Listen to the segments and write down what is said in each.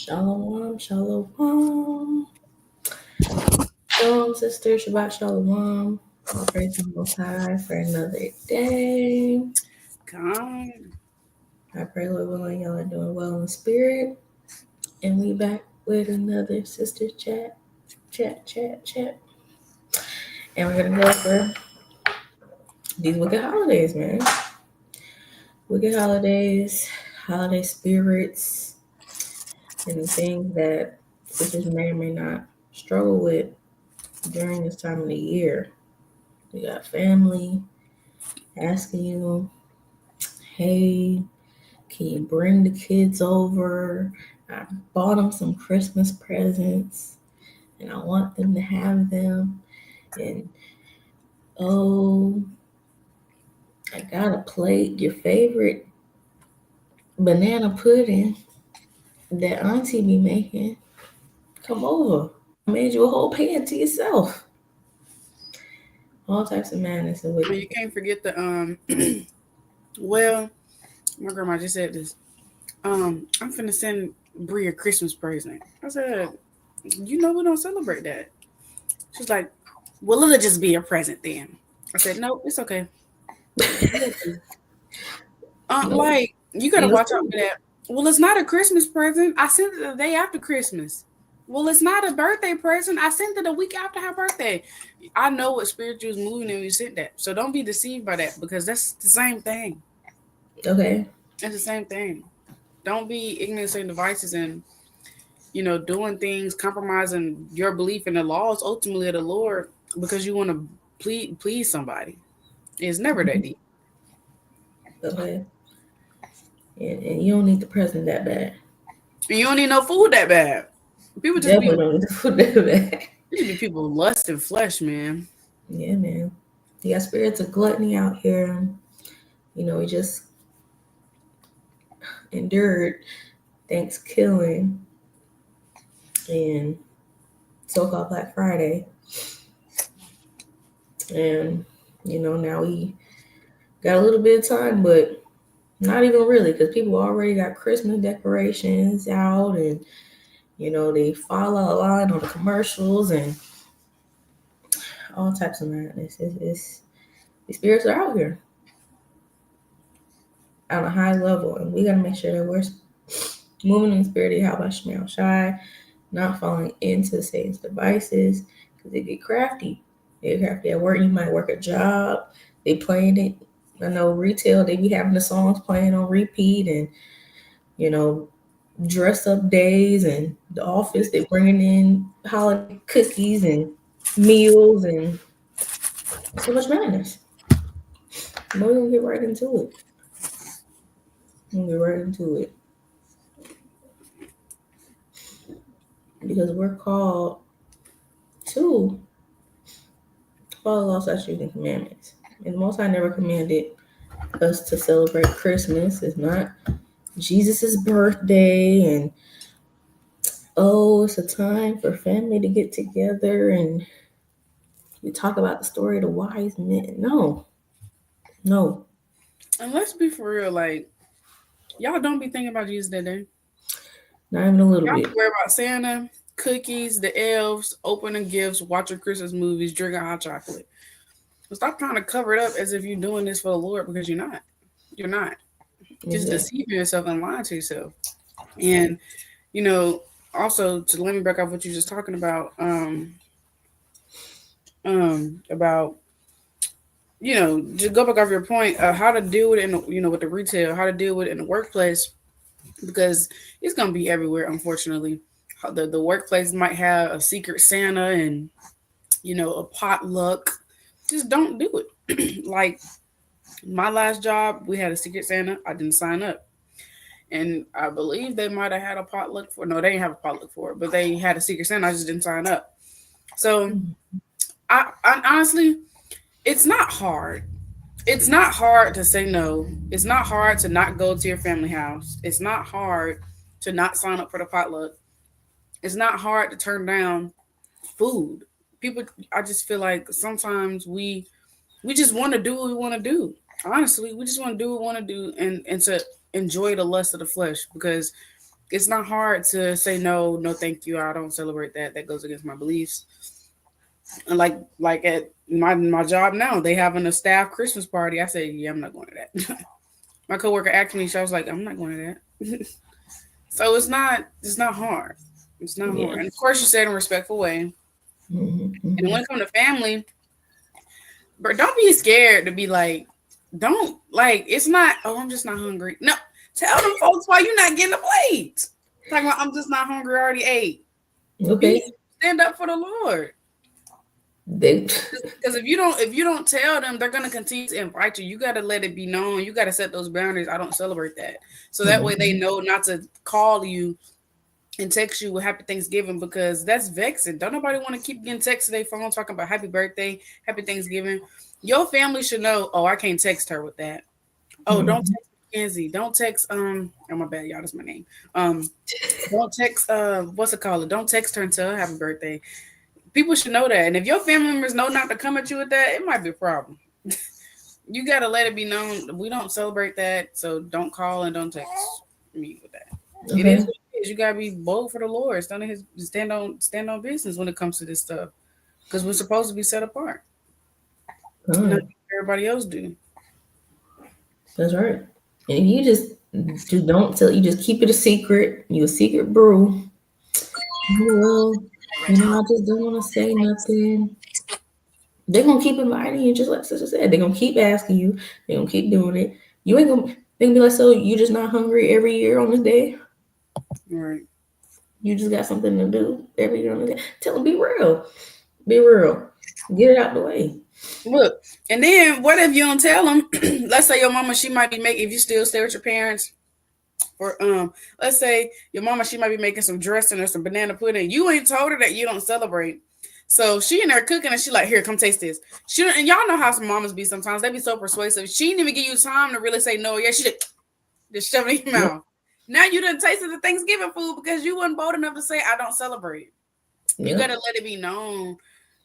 Shalawam, shalawam. Shalom, sister. Shabbat shalom. All praise the Most High for another day. God. I pray, Lord willing, y'all are doing well in spirit. And we back with another sister chat. And we're gonna go for these wicked holidays, man. Wicked holidays, holiday spirits, and the things that sisters may or may not struggle with during this time of the year. We got family asking you, hey, can you bring the kids over? I bought them some Christmas presents and I want them to have them. And oh, I got a plate, your favorite banana pudding that Auntie be making. Come over. I made you a whole pan to yourself. All types of madness and You wickedness. can't forget the well, my grandma just said this. I'm finna send Brie a Christmas present. I said, you know we don't celebrate that. She's like, well, it'll just be a present then. I said, no, it's okay. No, Like, you gotta you watch out for that. Well, it's not a Christmas present. I sent it the day after Christmas. Well, it's not a birthday present. I sent it a week after her birthday. I know what spiritual is moving and we sent that. So don't be deceived by that because that's the same thing. okay. It's the same thing. Don't be ignorant to devices and doing things, compromising your belief in the laws ultimately of the Lord because you want to please somebody. It's never that deep. Okay. And you don't need the present that bad. And you don't need no food that bad. People just Definitely be don't need the food that bad. There should be people lust and flesh, man. Yeah, man. You got spirits of gluttony out here. We just endured Thanksgiving and so-called Black Friday. And, now we got a little bit of time, but not even really because people already got Christmas decorations out and, they follow a line on the commercials and all types of madness. The spirits are out here on a high level, and we got to make sure that we're moving in the spirit of Yahweh Shemel Shai, not falling into Satan's devices because they get crafty. They get crafty at work. You might work a job. They playing it. I know retail. They be having the songs playing on repeat, and you know, dress up days. And the office they bringing in holiday cookies and meals and so much madness. We're gonna get right into it. We're gonna get right into it because we're called to follow law, statutes, and commandments. And the Most High never commanded us to celebrate Christmas. It's not Jesus's birthday, and oh, it's a time for family to get together and we talk about the story of the wise men. No, no, And let's be for real, like y'all don't be thinking about Jesus that day. not even a little Y'all bit. be worried about Santa, cookies, the elves, opening gifts, watching Christmas movies, drinking hot chocolate. So stop trying to cover it up as if you're doing this for the Lord because you're not. You're not. Just Exactly. deceiving yourself and lying to yourself. And you know, also to let me back off what you just talking about just go back off your point, how to deal with it with the retail, how to deal with it in the workplace, because it's gonna be everywhere, unfortunately. The workplace might have a secret Santa and a potluck. Just don't do it. Like my last job, we had a secret Santa. I didn't sign up, and I believe they might have had a potluck for. No, they didn't have a potluck for it, but they had a secret Santa. I just didn't sign up. So I honestly, it's not hard. It's not hard to say no. It's not hard to not go to your family house. It's not hard to not sign up for the potluck. It's not hard to turn down food. People, I just feel like sometimes we just want to do what we want to do. Honestly, we just want to do what we want to do and to enjoy the lust of the flesh because It's not hard to say no, no, thank you. I don't celebrate that. That goes against my beliefs. And like at my job now, they having a staff Christmas party. I said, yeah, I'm not going to that. My coworker asked me, so I was like, I'm not going to that. So it's not hard. It's not Yeah. hard. And of course, you said in a respectful way. And when Hmm. it comes to family, but don't be scared to be like, don't like. It's not. Oh, I'm just not hungry. No, tell them folks why you not getting a plate. Talking about I'm just not hungry. I already ate. Be Okay. stand up for the Lord. They. Because if you don't tell them, they're gonna continue to invite you. You gotta let it be known. You gotta set those boundaries. I don't celebrate that, so that way they Mhm. know not to call you and text you with happy Thanksgiving because that's vexing. Don't nobody want to keep getting texts to their phone talking about happy birthday, happy Thanksgiving. Your family should know. Oh, I can't text her with that. Oh, don't Mhm. text Mackenzie. Don't text Oh my bad, y'all. That's my name. Don't text what's it called? Don't text her and tell her happy birthday. People should know that. And if your family members know not to come at you with that, it might be a problem. You gotta let it be known we don't celebrate that, so don't call and don't text me with that. It is Okay. what it is. You gotta be bold for the Lord. Stand on business when it comes to this stuff. Because we're supposed to be set apart. All Not right. like everybody else do. That's right. And if you just don't tell, you just keep it a secret. You a secret brew. Well, I just don't want to say nothing. They're gonna keep inviting you, just like Sister said. They're gonna keep asking you. They're gonna keep doing it. You ain't gonna. They gonna be like, so you just not hungry every year on this day? Right. You just got something to do every year on this day. Tell them, be real. Be real. Get it out the way. Look, and then what if you don't tell them? Let's say your mama, she might be making, if you still stay with your parents, or let's say your mama, she might be making some dressing or some banana pudding. You ain't told her that you don't celebrate. So she in there cooking and she like, here, come taste this. She and y'all know how some mamas be sometimes. They be so persuasive. She didn't even give you time to really say no. Yeah, she just shove it in your Yep. mouth. Now you done tasted the Thanksgiving food because you wasn't bold enough to say I don't celebrate. You Yep. gotta let it be known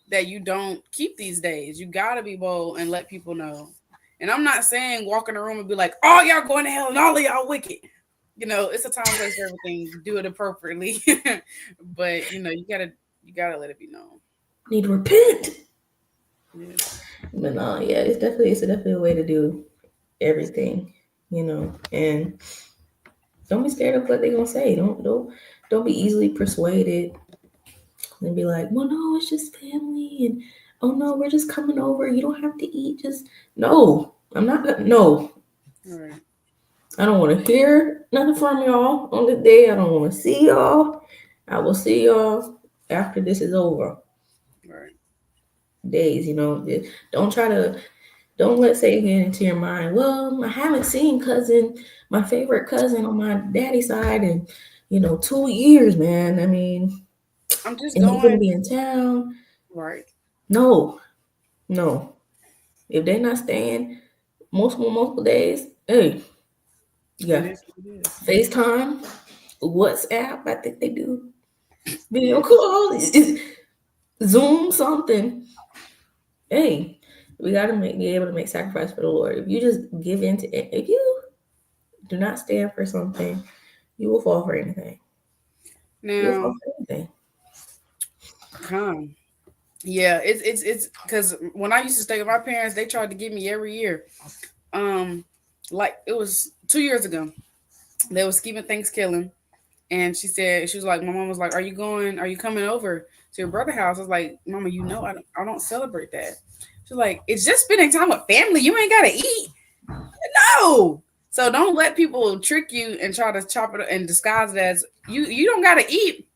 that you don't keep these days. You gotta be bold and let people know. And I'm not saying walk in the room and be like, "Oh, y'all going to hell and all of y'all wicked." It's a time and place for everything. Do it appropriately, but you gotta let it be known. Need to repent. Yes. But no, yeah, it's definitely a way to do everything. And don't be scared of what they're gonna say. Don't be easily persuaded and be like, well, no, it's just family, and oh no, we're just coming over. You don't have to eat. Just no, I'm not. No, All right. I don't want to hear nothing from y'all on the day. I don't want to see y'all. I will see y'all after this is over. All right. Days. Don't try to. Don't let Satan get into your mind. Well, I haven't seen my favorite cousin on my daddy's side, in 2 years, man. I mean, I'm just and he's gonna going. be in town. Right. No, no. If they're not staying multiple days, hey, you got It is what it is. FaceTime, WhatsApp. I think they do video Yeah. call, Zoom, something. Hey, we gotta be able to make sacrifice for the Lord. If you just give in to it, if you do not stand for something, you will fall for anything. You'll fall Now, for anything. come. Yeah, it's because when I used to stay with my parents, they tried to get me every year. Um, like it was 2 years ago. They was keeping Thanksgiving, and she was like, my mom was like, "Are you going? Are you coming over to your brother's house?" I was like, "Mama, I don't celebrate that." She's like, "It's just spending time with family. You ain't gotta eat." No. So don't let people trick you and try to chop it and disguise it as you don't gotta eat.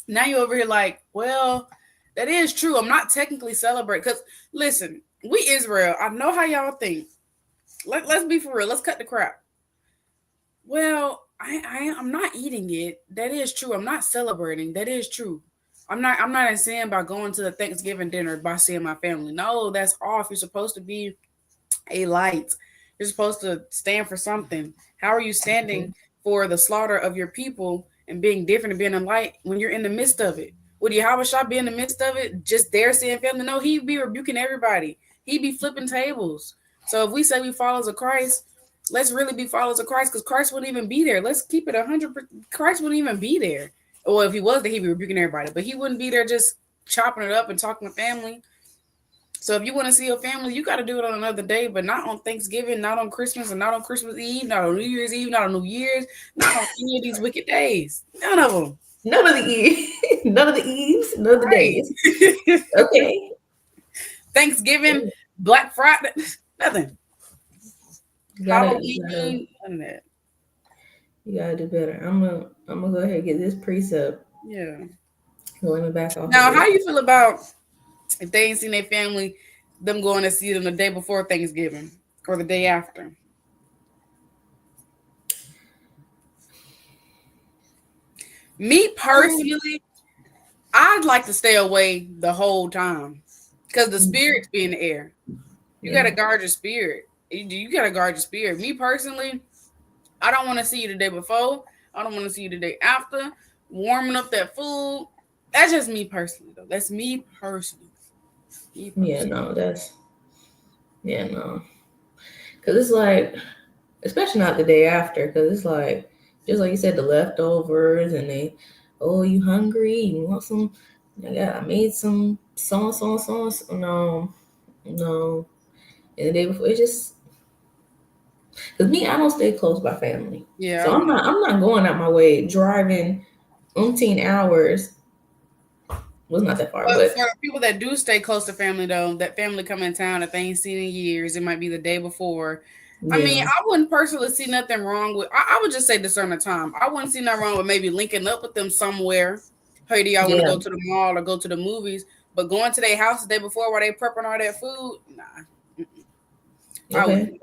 Now you're over here like, well, that is true. I'm not technically celebrating because listen, we Israel. I know how y'all think. Let's be for real. Let's cut the crap. Well, I'm not eating it. That is true. I'm not celebrating. That is true. I'm not insane by going to the Thanksgiving dinner by seeing my family. No, that's off. You're supposed to be a light. You're supposed to stand for something. How are you standing for the slaughter of your people and being different and being a light when you're in the midst of it? Would Yahweh be in the midst of it, just there seeing family? No, he'd be rebuking everybody. He'd be flipping tables. So if we say we followers of Christ, Let's really be followers of Christ, because Christ wouldn't even be there. Let's keep it 100%. Christ wouldn't even be there. Or if he was there, he'd be rebuking everybody. But he wouldn't be there just chopping it up and talking to family. So if you want to see your family, you got to do it on another day, but not on Thanksgiving, not on Christmas, and not on Christmas Eve, not on New Year's Eve, not on New Year's, not on any of these wicked days. None of them. None of the Eves, none of the Eves, none of the days. Right. Okay. Thanksgiving, Black Friday, nothing. You gotta, you gotta, Halloween, none of that. you gotta do better. I'm gonna go ahead and get this precept. Yeah. Let me back off of Now, this. how you feel about if they ain't seen their family, them going to see them the day before Thanksgiving or the day after? Me personally, I'd like to stay away the whole time because the spirits be in the air. You Yeah. gotta guard your spirit. You gotta guard your spirit. Me personally, I don't want to see you the day before. I don't want to see you the day after. Warming up that food. That's just me personally, though. That's me personally. Me Yeah, personally. no, no. Because it's like, especially not the day after, because it's like, just like you said, the leftovers, and they, oh, you hungry? You want some? I made some sauce. No, no. And the day before, it's just, because me, I don't stay close by family. Yeah, So I I'm wouldn't. not going out my way driving umpteen hours. Well, it's not that far, But but for people that do stay close to family, though, that family come in town that they ain't seen in years, it might be the day before. I mean, yeah, I wouldn't personally see nothing wrong with. I would just say discern the time. I wouldn't see nothing wrong with maybe linking up with them somewhere. Hey, do y'all want to yeah, go to the mall or go to the movies? But going to their house the day before while they prepping all that food, nah, I okay, wouldn't.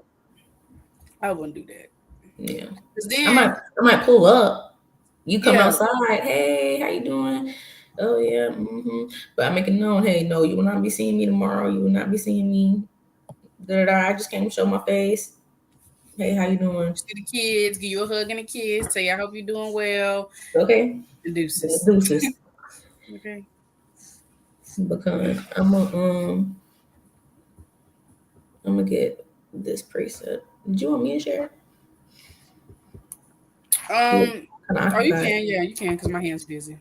I wouldn't do that. yeah. 'Cause I then, might I might pull up. You come yeah, outside. Hey, how you doing? Oh yeah. Mm-hmm. But I make it known. Hey, no, you will not be seeing me tomorrow. You will not be seeing me. Da, da, da. I just came to show my face. Hey, how you doing? see the kids, give you a hug and a kiss, tell you I hope you're doing well, Okay. and deuces. Deuces. Okay. Because I'm gonna get this preset. Did you want me to share? You Um. kind of Oh, you occupied. can. Yeah, you can. Cause my hand's busy.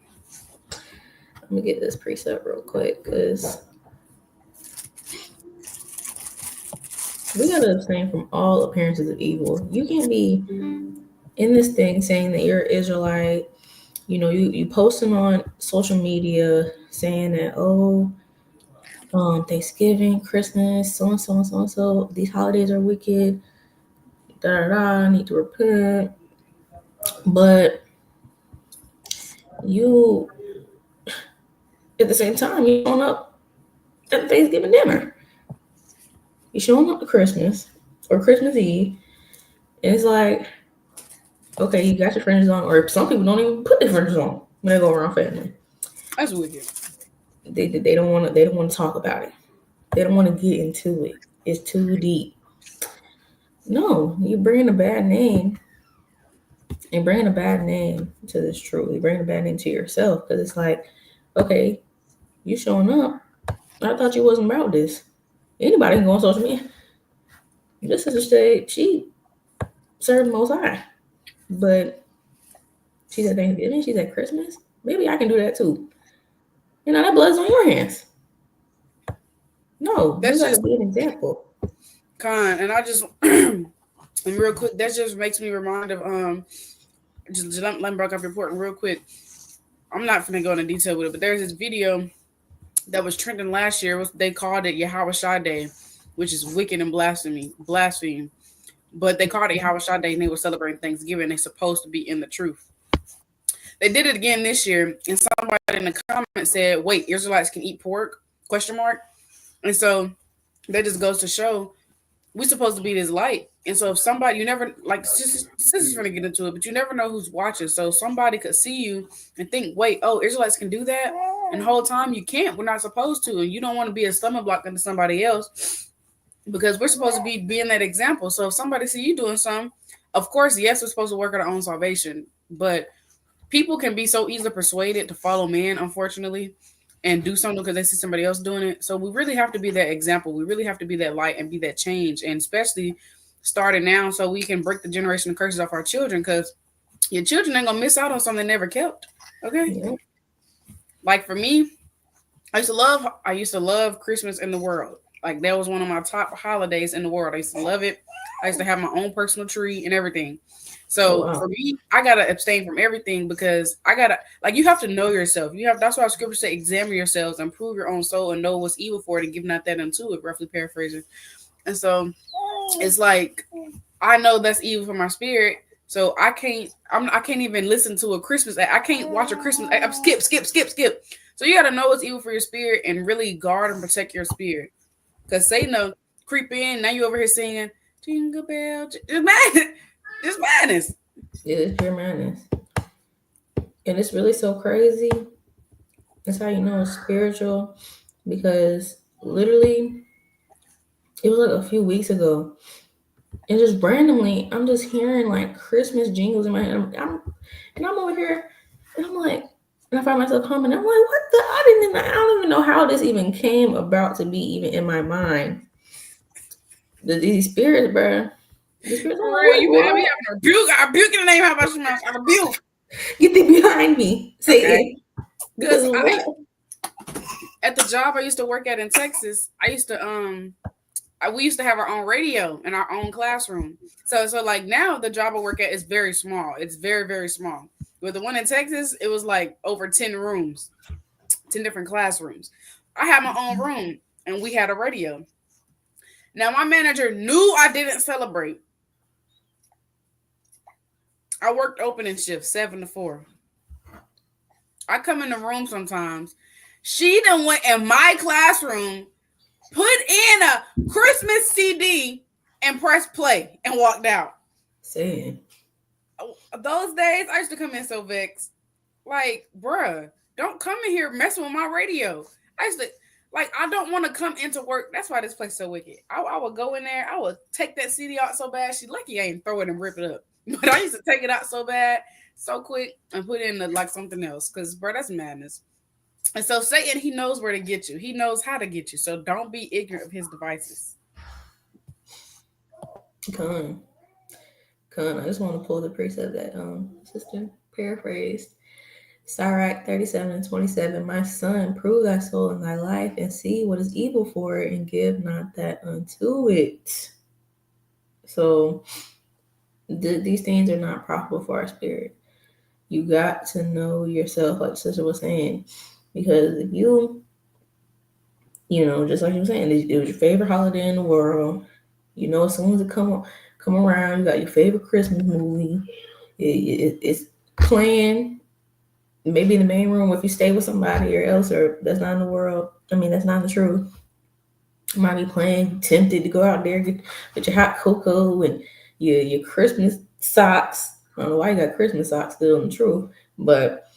I'm gonna get this preset real quick because we gotta abstain from all appearances of evil. You can't be in this thing saying that you're an Israelite. You know, you posting on social media saying that, oh, Thanksgiving, Christmas, so and so and so and so, these holidays are wicked. Da da da. I need to repent. But you, at the same time, you showing up at Thanksgiving dinner. You showing up to Christmas or Christmas Eve. And it's like, okay, you got your fringes on, or some people don't even put their fringes on when they go around family. That's wicked. They don't want to talk about it. They don't want to get into it. It's too deep. No, you bringing a bad name and bringing a bad name to this truth. You bringing a bad name to yourself because it's like, okay, you showing up. I thought you wasn't about this. Anybody can go on social media. This sister said she served the Most High, but she's at Thanksgiving. She's at Christmas. Maybe I can do that too. You know that blood's on your hands. No, you That's got to just be an example. kind. And I just and real quick, that just makes me remind of just let me break up reporting real quick. I'm not gonna go into detail with it, but there's this video that was trending last year. They called it Yawanah Day, which is wicked and blasphemy. But they called it Yawanah Day, and they were celebrating Thanksgiving. They're supposed to be in the truth. They did it again this year, and somebody in the comments said, "Wait, Israelites can eat pork?" Question mark. And so that just goes to show we're supposed to be this light. And so if somebody, you never, like, sisters gonna get into it, but you never know who's watching. So somebody could see you and think, wait, oh, Israelites can do that, and the whole time you can't. We're not supposed to, and you don't want to be a stomach block into somebody else, because we're supposed to be being that example. So if somebody see you doing something, of course, yes, we're supposed to work on our own salvation, but people can be so easily persuaded to follow man, unfortunately, and do something because they see somebody else doing it. So we really have to be that example. We really have to be that light and be that change. And especially started now so we can break the generational curses off our children because your children ain't gonna miss out on something they never kept. Okay? Yep. Like for me, I used to love Christmas in the world. Like that was one of my top holidays in the world. I used to love it. I used to have my own personal tree and everything. Oh So wow. for me, I gotta abstain from everything because I gotta like you have to know yourself. You have that's why scripture say examine yourselves and prove your own soul and know what's evil for it and give not that unto it, roughly paraphrasing. And so it's like I know that's evil for my spirit. So I can't even listen to a Christmas I can't watch a Christmas I'm skip. So you gotta know what's evil for your spirit and really guard and protect your spirit. Cause Satan will creep in. Now you over here singing Jingle Bell. It's madness. It's madness. It is pure madness. And it's really so crazy. That's how you know it's spiritual. Because literally, it was like a few weeks ago. And just randomly, I'm just hearing like Christmas jingles in my head. And I'm over here, and I'm like, and I find myself humming. I'm like, what the? I don't even know how this even came about to be even in my mind. These spirits, bro. The spirits, I'm like, For real, what, you have me what? having a rebuke. I rebuke in the name of my I rebuke. Get thee behind me, Okay. Satan. Because Because I what? at the job I used to work at in Texas, I used to we used to have our own radio in our own classroom. So like now the job I work at is very small. It's very, very small. With the one in Texas, it was like over 10 rooms, 10 different classrooms. I had my own room and we had a radio. Now my manager knew I didn't celebrate. I worked opening shift 7 to 4. I come in the room sometimes. She done went in my classroom, put in a Christmas CD, and pressed play and walked out. Saying, Those days, I used to come in so vexed. Like, bruh, don't come in here messing with my radio. I used to, like, I don't want to come into work. That's why this place so wicked. I would go in there, I would take that CD out so bad. She lucky I ain't throw it and rip it up. But I used to take it out so bad, so quick, and put it in like something else. Because, bro, that's madness. And so Satan, he knows where to get you. He knows how to get you. So don't be ignorant of his devices. con, I just want to pull the precept that sister paraphrased. Sirach 37:27. My son, prove thy soul in thy life, and see what is evil for it, and give not that unto it. So these things are not profitable for our spirit. You got to know yourself, like sister was saying, because if just like you were saying, it was your favorite holiday in the world. As soon as it come around, you got your favorite Christmas movie. It's playing maybe in the main room if you stay with somebody or else, or that's not in the world. I mean, that's not the truth. You might be playing, tempted to go out there, get your hot cocoa and your Christmas socks. I don't know why you got Christmas socks still in the truth, but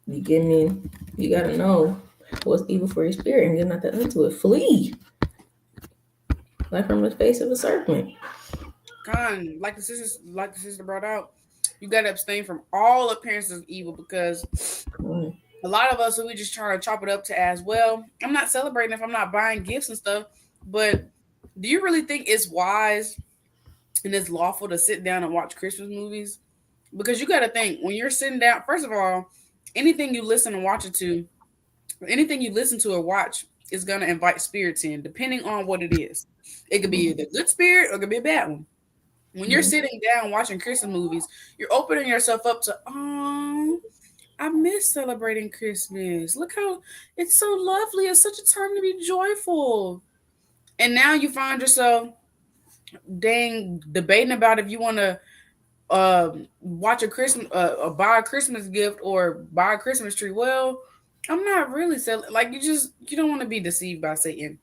you get me. You gotta know what's evil for your spirit and get not that into it. Flee like from the face of a serpent. Con, like the sister brought out, you gotta abstain from all appearances of evil because Mm. a lot of us we just try to chop it up to as well. I'm not celebrating if I'm not buying gifts and stuff, but do you really think it's wise and it's lawful to sit down and watch Christmas movies? Because you gotta think when you're sitting down, first of all, anything you listen and watch it to, anything you listen to or watch is gonna invite spirits in, depending on what it is. It could be either a good spirit or it could be a bad one. When you're Yeah. sitting down watching Christmas movies, you're opening yourself up to, oh, I miss celebrating Christmas. Look how it's so lovely. It's such a time to be joyful. And now you find yourself dang debating about if you want to watch a Christmas, buy a Christmas gift or buy a Christmas tree. Well, I'm not really selling. Like you don't want to be deceived by Satan,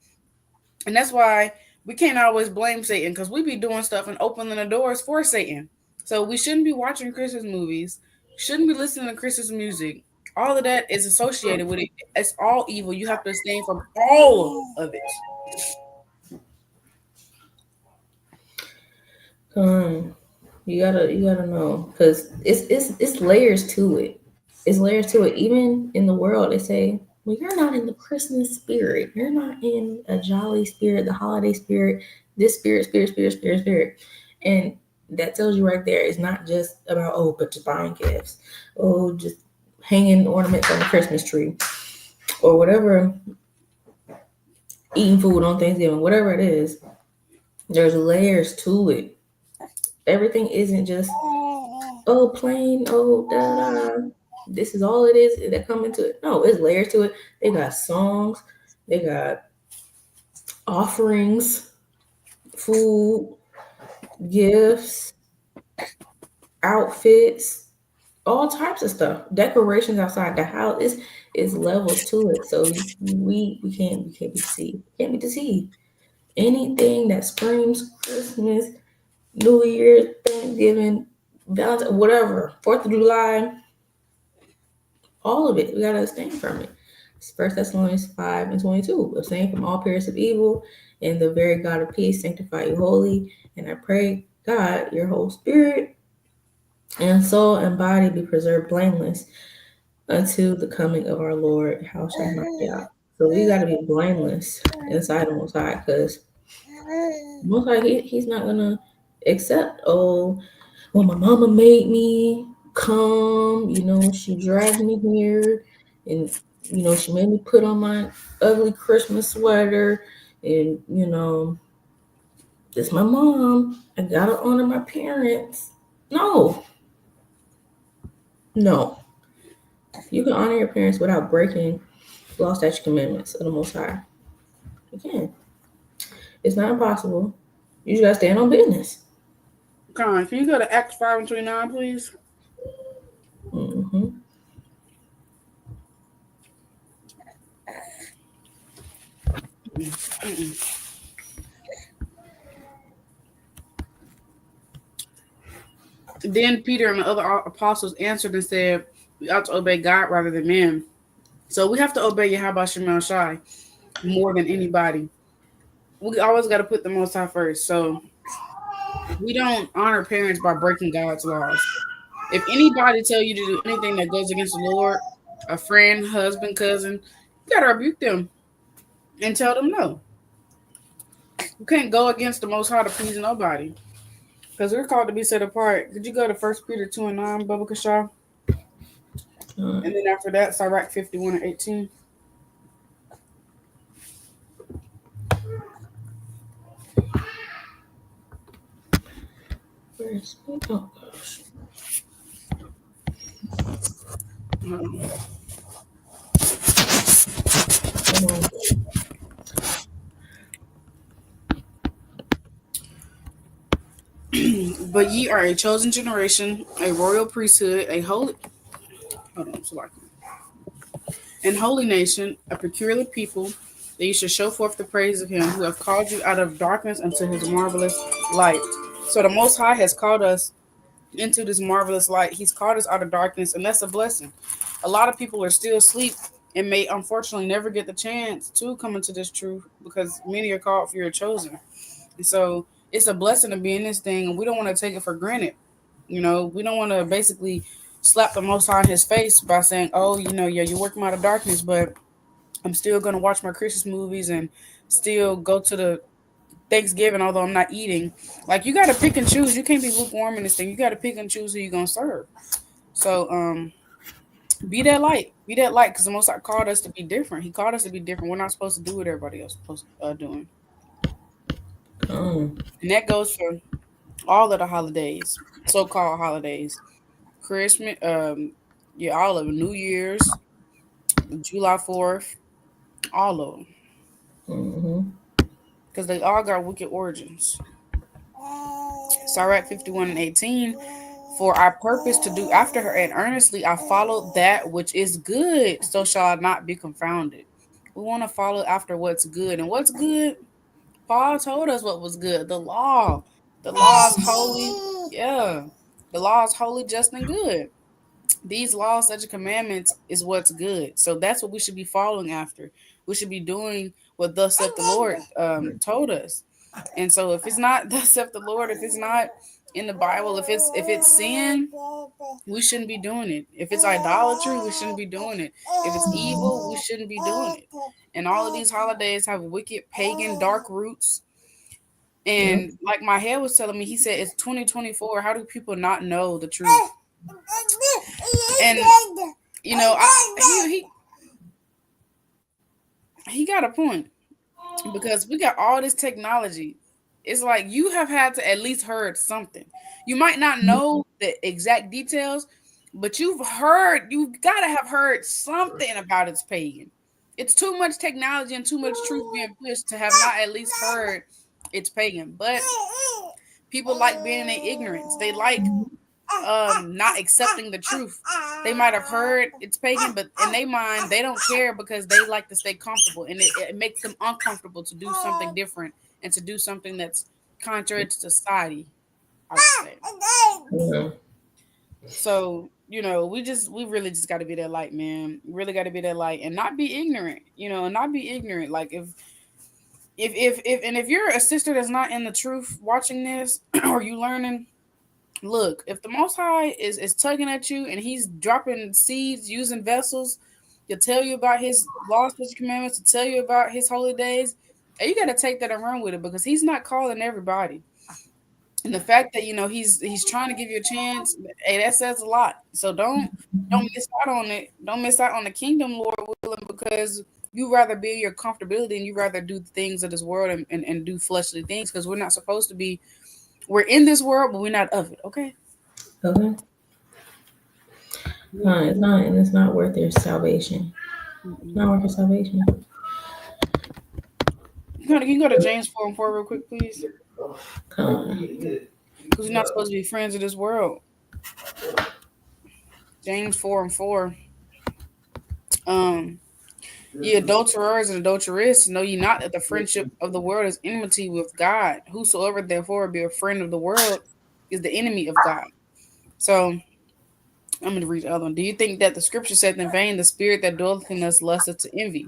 and that's why we can't always blame Satan because we be doing stuff and opening the doors for Satan. So we shouldn't be watching Christmas movies, shouldn't be listening to Christmas music. All of that is associated with it. It's all evil. You have to abstain from all of it. Um, you gotta know because it's layers to it. It's layers to it. Even in the world, they say. When you're not in the Christmas spirit, you're not in a jolly spirit, the holiday spirit, this spirit. And that tells you right there, it's not just about, oh, but just buying gifts, oh, just hanging ornaments on the Christmas tree, or whatever, eating food on Thanksgiving, whatever it is. There's layers to it. Everything isn't just, oh, plain, oh, da da. This is all it is that come into it. No, it's layers to it. They got songs, they got offerings, food, gifts, outfits, all types of stuff. Decorations outside the house is levels to it. So we can't be deceived. Can't be deceived. Anything that screams Christmas, New Year's, Thanksgiving, Valentine's, whatever, Fourth of July, all of it. We gotta abstain from it. First Thessalonians 5:22. Abstain from all periods of evil, and the very God of peace sanctify you wholly. And I pray, God, your whole spirit and soul and body be preserved blameless until the coming of our Lord. How shall I not out? So we gotta be blameless inside the Most High, because Most High, he's not gonna accept, oh, well, my mama made me come, she dragged me here, and, she made me put on my ugly Christmas sweater, and, it's my mom. I gotta honor my parents. No, no. You can honor your parents without breaking law, statute, commandments of the Most High. You can. It's not impossible. You just gotta stand on business. Con, can you go to Acts 5:29, please? Mm-hmm. Then Peter and the other apostles answered and said, "We ought to obey God rather than men." So we have to obey Yahweh Shema Shai more than anybody. We always got to put the Most High first. So we don't honor parents by breaking God's laws. If anybody tell you to do anything that goes against the Lord, a friend, husband, cousin, you gotta rebuke them and tell them no. You can't go against the Most High to please nobody because we're called to be set apart. Did you go to First Peter 2:9, Baba Kashaw? And then after that, Sirach 51:18. Where's oh gosh. But ye are a chosen generation, a royal priesthood, a holy hold on, sorry, and holy nation, a peculiar people, that you should show forth the praise of him who have called you out of darkness into his marvelous light. So the Most High has called us into this marvelous light. He's called us out of darkness, and that's a blessing. A lot of people are still asleep and may unfortunately never get the chance to come into this truth because many are called, few are chosen. And so it's a blessing to be in this thing, and we don't want to take it for granted. We don't want to basically slap the Most High in his face by saying, "Oh, yeah, you're working out of darkness, but I'm still gonna watch my Christmas movies and still go to the Thanksgiving, although I'm not eating." Like you gotta pick and choose. You can't be lukewarm in this thing. You gotta pick and choose who you're gonna serve. So be that light. Be that light because the Most High called us to be different. He called us to be different. We're not supposed to do what everybody else is supposed to doing. And that goes for all of the holidays, so-called holidays. Christmas, yeah, all of them. New Year's, July 4th, all of them. Mm-hmm. Because they all got wicked origins. Sirach 51:18. For I purpose to do after her, and earnestly I follow that which is good, so shall I not be confounded. We want to follow after what's good. And what's good? Paul told us what was good. The law. The law is holy. Yeah. The law is holy, just, and good. These laws, such commandments, is what's good. So that's what we should be following after. We should be doing what thus saith the Lord told us. And so if it's not thus saith the Lord, if it's not in the Bible. If it's sin, we shouldn't be doing it. If it's idolatry, we shouldn't be doing it. If it's evil, we shouldn't be doing it. And all of these holidays have wicked, pagan, dark roots. Yep. And like my head was telling me, he said it's 2024. How do people not know the truth? And he got a point, because we got all this technology. It's like you have had to at least heard something. You might not know the exact details, but you gotta have heard something about it's pagan. It's too much technology and too much truth being pushed to have not at least heard it's pagan. But people like being in their ignorance. They like not accepting the truth. They might have heard it's pagan, but in their mind they don't care, because they like to stay comfortable, and it makes them uncomfortable to do something different and to do something that's contrary to society, I would say. Yeah. So we really just got to be that light, man. Really got to be that light and not be ignorant. And not be ignorant. Like if you're a sister that's not in the truth watching this, or you learning, look, if the Most High is tugging at you and he's dropping seeds using vessels to tell you about his laws, his commandments, to tell you about his holy days, and you got to take that and run with it, because he's not calling everybody. And the fact that he's trying to give you a chance, hey, that says a lot. So don't miss out on it. Don't miss out on the kingdom, Lord willing, because you rather be in your comfortability, and you rather do the things of this world, and do fleshly things, because we're not supposed to be. We're in this world, but we're not of it. Okay. Okay. It's not, and it's not worth your salvation. Not worth your salvation. Can you go to James 4:4 real quick, please? Come on. Because we're not supposed to be friends of this world. James 4:4. Ye adulterers and adulteresses, know ye not that the friendship of the world is enmity with God? Whosoever therefore be a friend of the world is the enemy of God. So I'm going to read the other one. Do you think that the scripture saith in vain, the spirit that dwelleth in us lusteth to envy?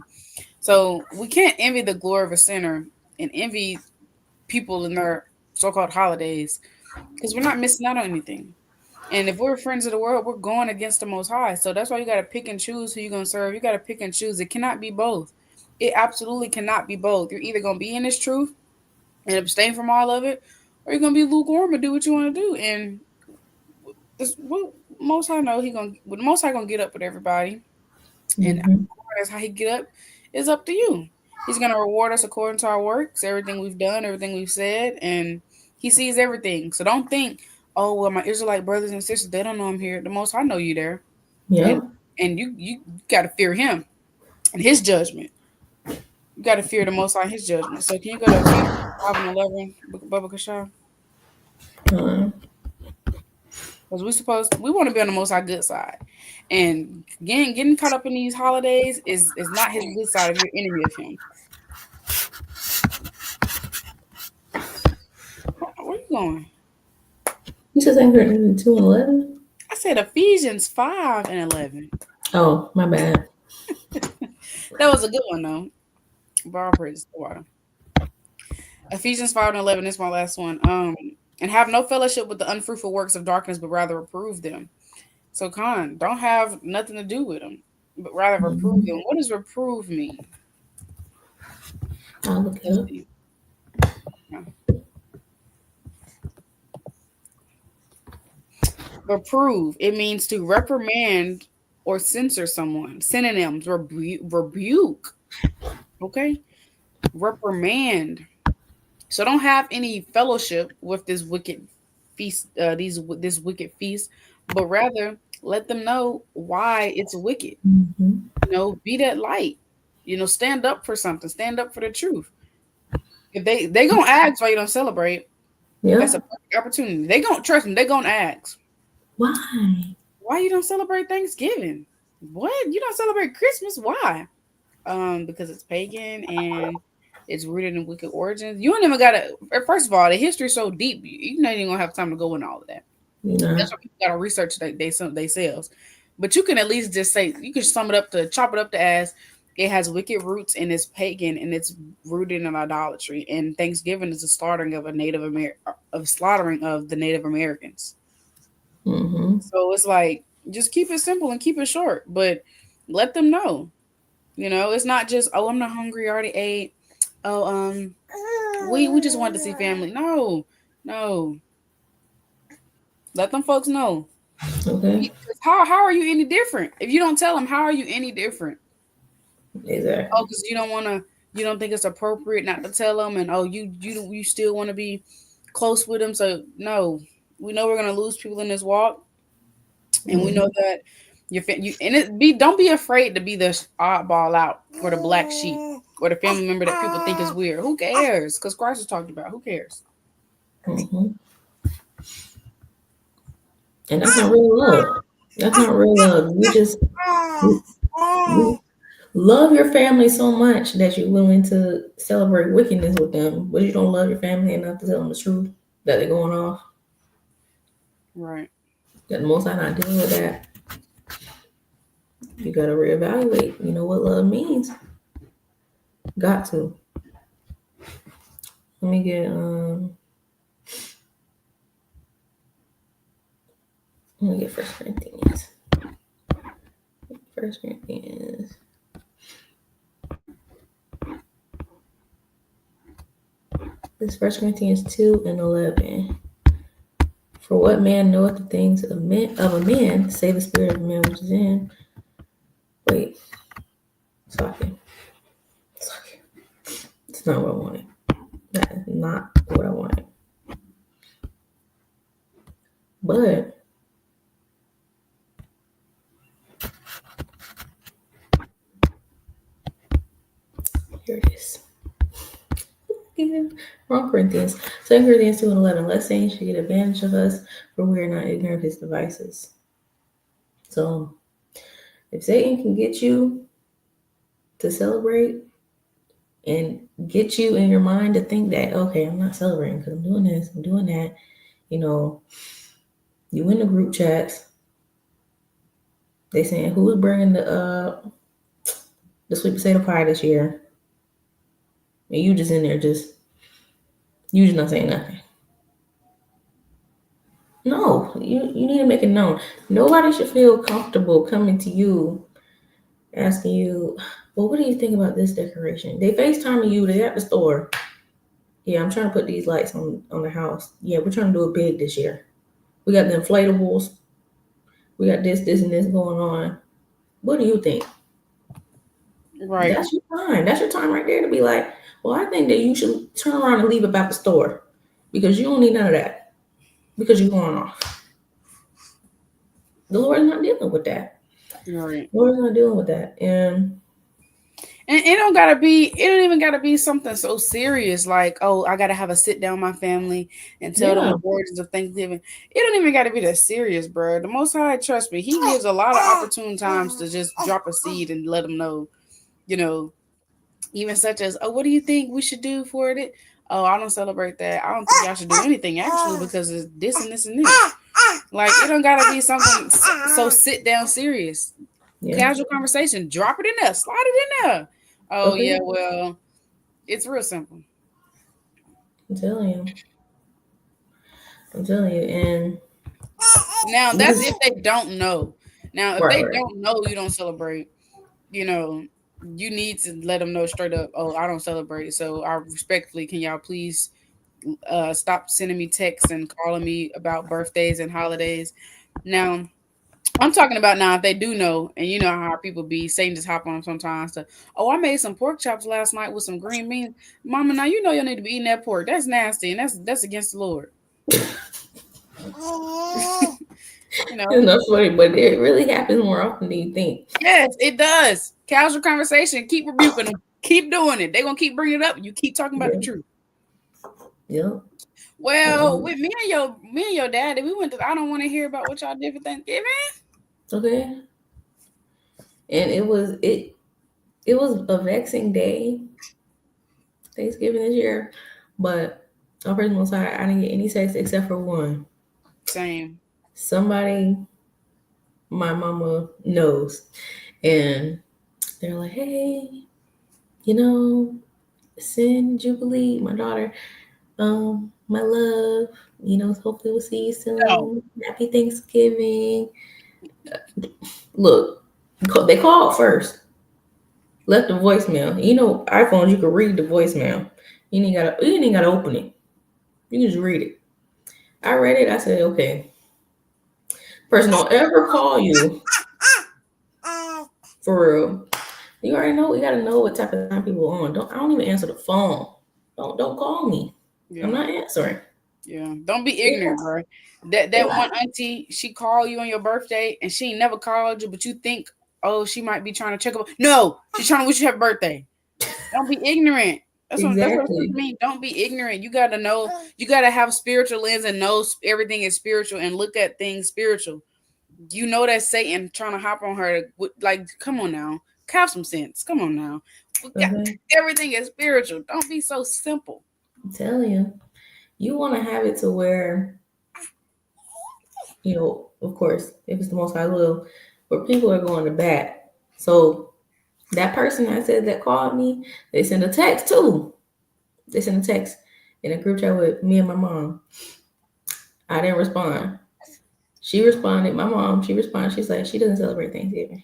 So we can't envy the glory of a sinner and envy people in their so-called holidays, because we're not missing out on anything. And if we're friends of the world, we're going against the Most High. So that's why you got to pick and choose who you're going to serve. You got to pick and choose. It cannot be both. It absolutely cannot be both. You're either going to be in this truth and abstain from all of it, or you're going to be lukewarm and do what you want to do. And what Most High know, the Most High going to get up with everybody. And that's how he get up is up to you. He's going to reward us according to our works, everything we've done, everything we've said, and he sees everything. So don't think, oh, well, my Israelite brothers and sisters, they don't know I'm here. The Most High know you there. Yeah. And you got to fear him and his judgment. You got to fear the Most High and his judgment. So can you go to Ephesians 5 and 11, Baba Kasha? Because we want to be on the Most High good side. And getting caught up in these holidays is not his good side if you're enemy of him. Where you going? You said 2:11? I said Ephesians 5 and 11. Oh, my bad. That was a good one, though. Bar praise the water. Ephesians 5 and 11 is my last one. And have no fellowship with the unfruitful works of darkness, but rather reprove them. So, don't have nothing to do with them, but rather reprove them. What does reprove mean? I'll look it up. Reprove. It means to reprimand or censor someone. Synonyms: rebuke. Okay, reprimand. So don't have any fellowship with this wicked feast. This wicked feast, but rather let them know why it's wicked. Be that light. Stand up for something. Stand up for the truth. If they gonna ask why you don't celebrate, Yeah. that's a perfect opportunity. They gonna trust them. They gonna ask why you don't celebrate Thanksgiving. What, you don't celebrate Christmas? Why? Because it's pagan and it's rooted in wicked origins. You don't even gotta. First of all, the history is so deep. You're not even gonna have time to go into all of that. That's why people gotta research themselves. But you can at least just say, you can chop it up to as It has wicked roots and it's pagan and it's rooted in idolatry. And Thanksgiving is a slaughtering of the Native Americans. Mm-hmm. So it's like just keep it simple and keep it short, but let them know. It's not just, oh, I'm not hungry, I already ate. Oh, we just want to see family. No, no. Let them folks know. Okay. Because how are you any different? If you don't tell them, how are you any different? Exactly. Oh, because you don't think it's appropriate not to tell them, and oh, you still want to be close with them. So no, we know we're gonna lose people in this walk, and we know Mm-hmm. that you and it be don't be afraid to be the oddball out or the black sheep or the family member that people think is weird. Who cares? Because Christ was talked about. Who cares? Mm-hmm. And that's not real love. That's not real love. You love your family so much that you're willing to celebrate wickedness with them, but you don't love your family enough to tell them the truth that they're going off. Right. That the most I not dealing with that. You gotta reevaluate. You know what love means. Got to. Let me get First Corinthians. First Corinthians. This First Corinthians 2:11. For what man knoweth the things of a man, save the spirit of a man which is in. Wait, sorry. Sorry. It's not what I wanted. That is not what I wanted. But here it is. Wrong Corinthians. 2 Corinthians 2:11. Lest Satan should get advantage of us, for we are not ignorant of his devices. So if Satan can get you to celebrate and get you in your mind to think that, okay, I'm not celebrating because I'm doing this, I'm doing that, you know, you in the group chats, they saying who's bringing the sweet potato pie this year, and you just in there you just not saying nothing. No, you need to make it known. Nobody should feel comfortable coming to you asking you, well, what do you think about this decoration? They FaceTiming you, they at the store. Yeah, I'm trying to put these lights on the house. Yeah, we're trying to do it big this year. We got the inflatables. We got this, and this going on. What do you think? Right. That's your time. That's your time right there to be like, well, I think that you should turn around and leave about the store because you don't need none of that because you're going off. The Lord is not dealing with that. Right. The Lord is not dealing with that. And And it don't even gotta be something so serious like, oh, I gotta have a sit down with my family and tell them yeah, the origins of Thanksgiving. It don't even gotta be that serious, bro. The Most High, trust me, He gives a lot of opportune times to just drop a seed and let them know, you know, even such as, oh, what do you think we should do for it? Oh, I don't celebrate that. I don't think y'all should do anything actually because it's this and this and this. Like, it don't gotta be something so sit down serious. yeah. Casual conversation, drop it in there, slide it in there. Oh Okay, yeah, well, it's real simple. I'm telling you. I'm telling you. And Now you that's just if they don't know. Now if right, they right. don't know you don't celebrate, you know, you need to let them know straight up. Oh, I don't celebrate. So I respectfully, can y'all please stop sending me texts and calling me about birthdays and holidays. Now I'm talking about now if they do know, and you know how people be, Satan just hop on sometimes to, oh, I made some pork chops last night with some green beans. Mama, now you know you need to be eating that pork. That's nasty and that's against the Lord. You know. It's not funny, but it really happens more often than you think. Yes, it does. Casual conversation. Keep rebuking them. Keep doing it. They're gonna keep bringing it up. You keep talking about the Yeah, truth. yeah. Well, with me and your daddy, we went to. I don't want to hear about what y'all did for Thanksgiving. Okay. And it was a vexing day, Thanksgiving this year, but on personal side, I didn't get any text except for one. Same. Somebody my mama knows, and They're like, hey, you know, Sin Jubilee, my daughter, my love, hopefully we'll see you No. soon. Happy Thanksgiving. Look, they called first, left a voicemail. iPhones, you can read the voicemail. You ain't gotta open it. You can just read it. I read it. I said, okay, person don't ever call you for real. You already know. You gotta know what type of time people on. I don't even answer the phone. Don't call me. I'm Yeah. not answering. Yeah. Don't be They ignorant, bro. they That one like, auntie, she called you on your birthday and she ain't never called you, but you think, oh, she might be trying to check up. No, she's trying to wish you happy birthday. Don't be ignorant. That's what it exactly. means. Don't be ignorant. You gotta know. You gotta have spiritual lens and know everything is spiritual and look at things spiritual. You know that Satan trying to hop on her. Like, come on now, have some sense. Come on now. We got, Okay. everything is spiritual. Don't be so simple. I'm telling you, you want to have it to where, of course, if it's the Most High will, where people are going to bat. So that person I said that called me, they sent a text too. They sent a text in a group chat with me and my mom. I didn't respond. She responded. My mom, she responded. She's like, she doesn't celebrate Thanksgiving.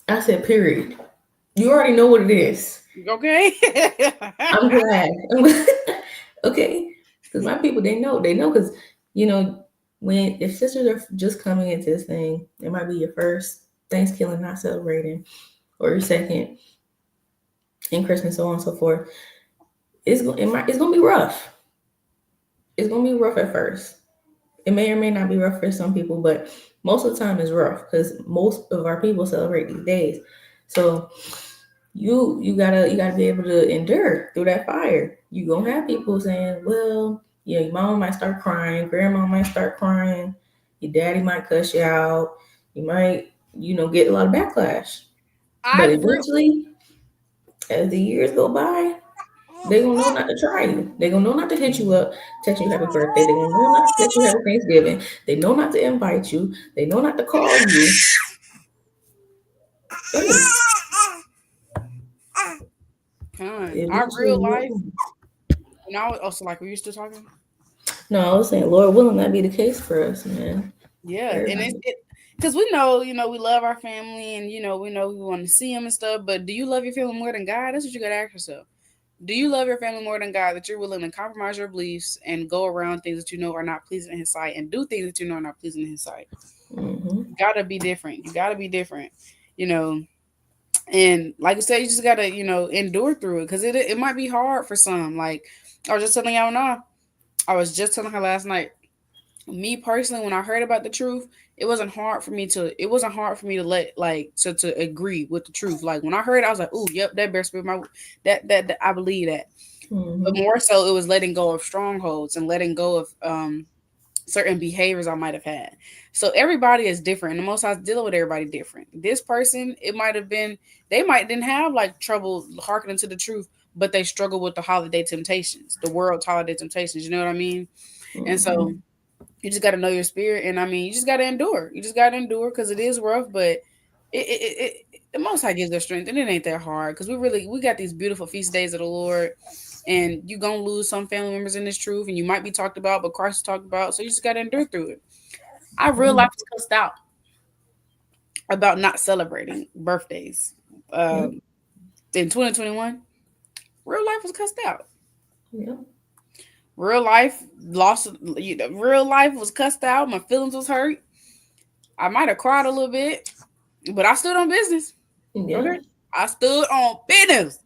I said, period. You already know what it is. Okay. I'm glad. Okay, because my people, they know, because you know when if sisters are just coming into this thing, it might be your first Thanksgiving not celebrating, or your second, and Christmas, so on and so forth. It's gonna be rough. It's gonna be rough at first. It may or may not be rough for some people, but most of the time it's rough because most of our people celebrate these days. So you gotta be able to endure through that fire. You gonna have people saying, well, yeah, your mama might start crying, grandma might start crying, your daddy might cuss you out, you might, get a lot of backlash. But I real. eventually, as the years go by, they gonna know not to try you. They gonna know not to hit you up, text you happy birthday. They gonna know not to text you happy Thanksgiving. They know not to invite you. They know not to call you. Hey, Our eventually, real life. And I was also like, were you still talking? no, I was saying, Lord willing, that be the case for us, man. Yeah, and Everybody. because we know, we love our family, and we know we want to see them and stuff. But do you love your family more than God? That's what you gotta ask yourself. Do you love your family more than God, that you're willing to compromise your beliefs and go around things that you know are not pleasing in His sight, and do things that you know are not pleasing in His sight? Hmm. Gotta be different. You gotta be different. You know, and like I said, you just gotta endure through it, because it might be hard for some. Like I was just telling y'all now, I was just telling her last night, me personally, when I heard about the truth, it wasn't hard for me to let, like, to agree with the truth. Like when I heard it, I was like, "Oh, yep, that bears be my that I believe that." But Hmm. more so, it was letting go of strongholds and letting go of certain behaviors I might have had. So everybody is different, and the Most High's dealing with everybody different. This person, it might have been, they might didn't have like trouble hearkening to the truth, but they struggle with the holiday temptations, the world's holiday temptations. You know what I mean? And Hmm. so you just got to know your spirit, and I mean, you just got to endure. You just got to endure, because it is rough, but the Most High gives us strength, and it ain't that hard, because we got these beautiful feast days of the Lord, and you gonna lose some family members in this truth, and you might be talked about, but Christ is talked about, so you just got to endure through it. I real life was cussed out about not celebrating birthdays. Yep. Um, in 2021, real life was cussed out. Yep. Real life lost. Real life was cussed out. My feelings was hurt. I might have cried a little bit, but I stood on business. Yep. Okay, I stood on business.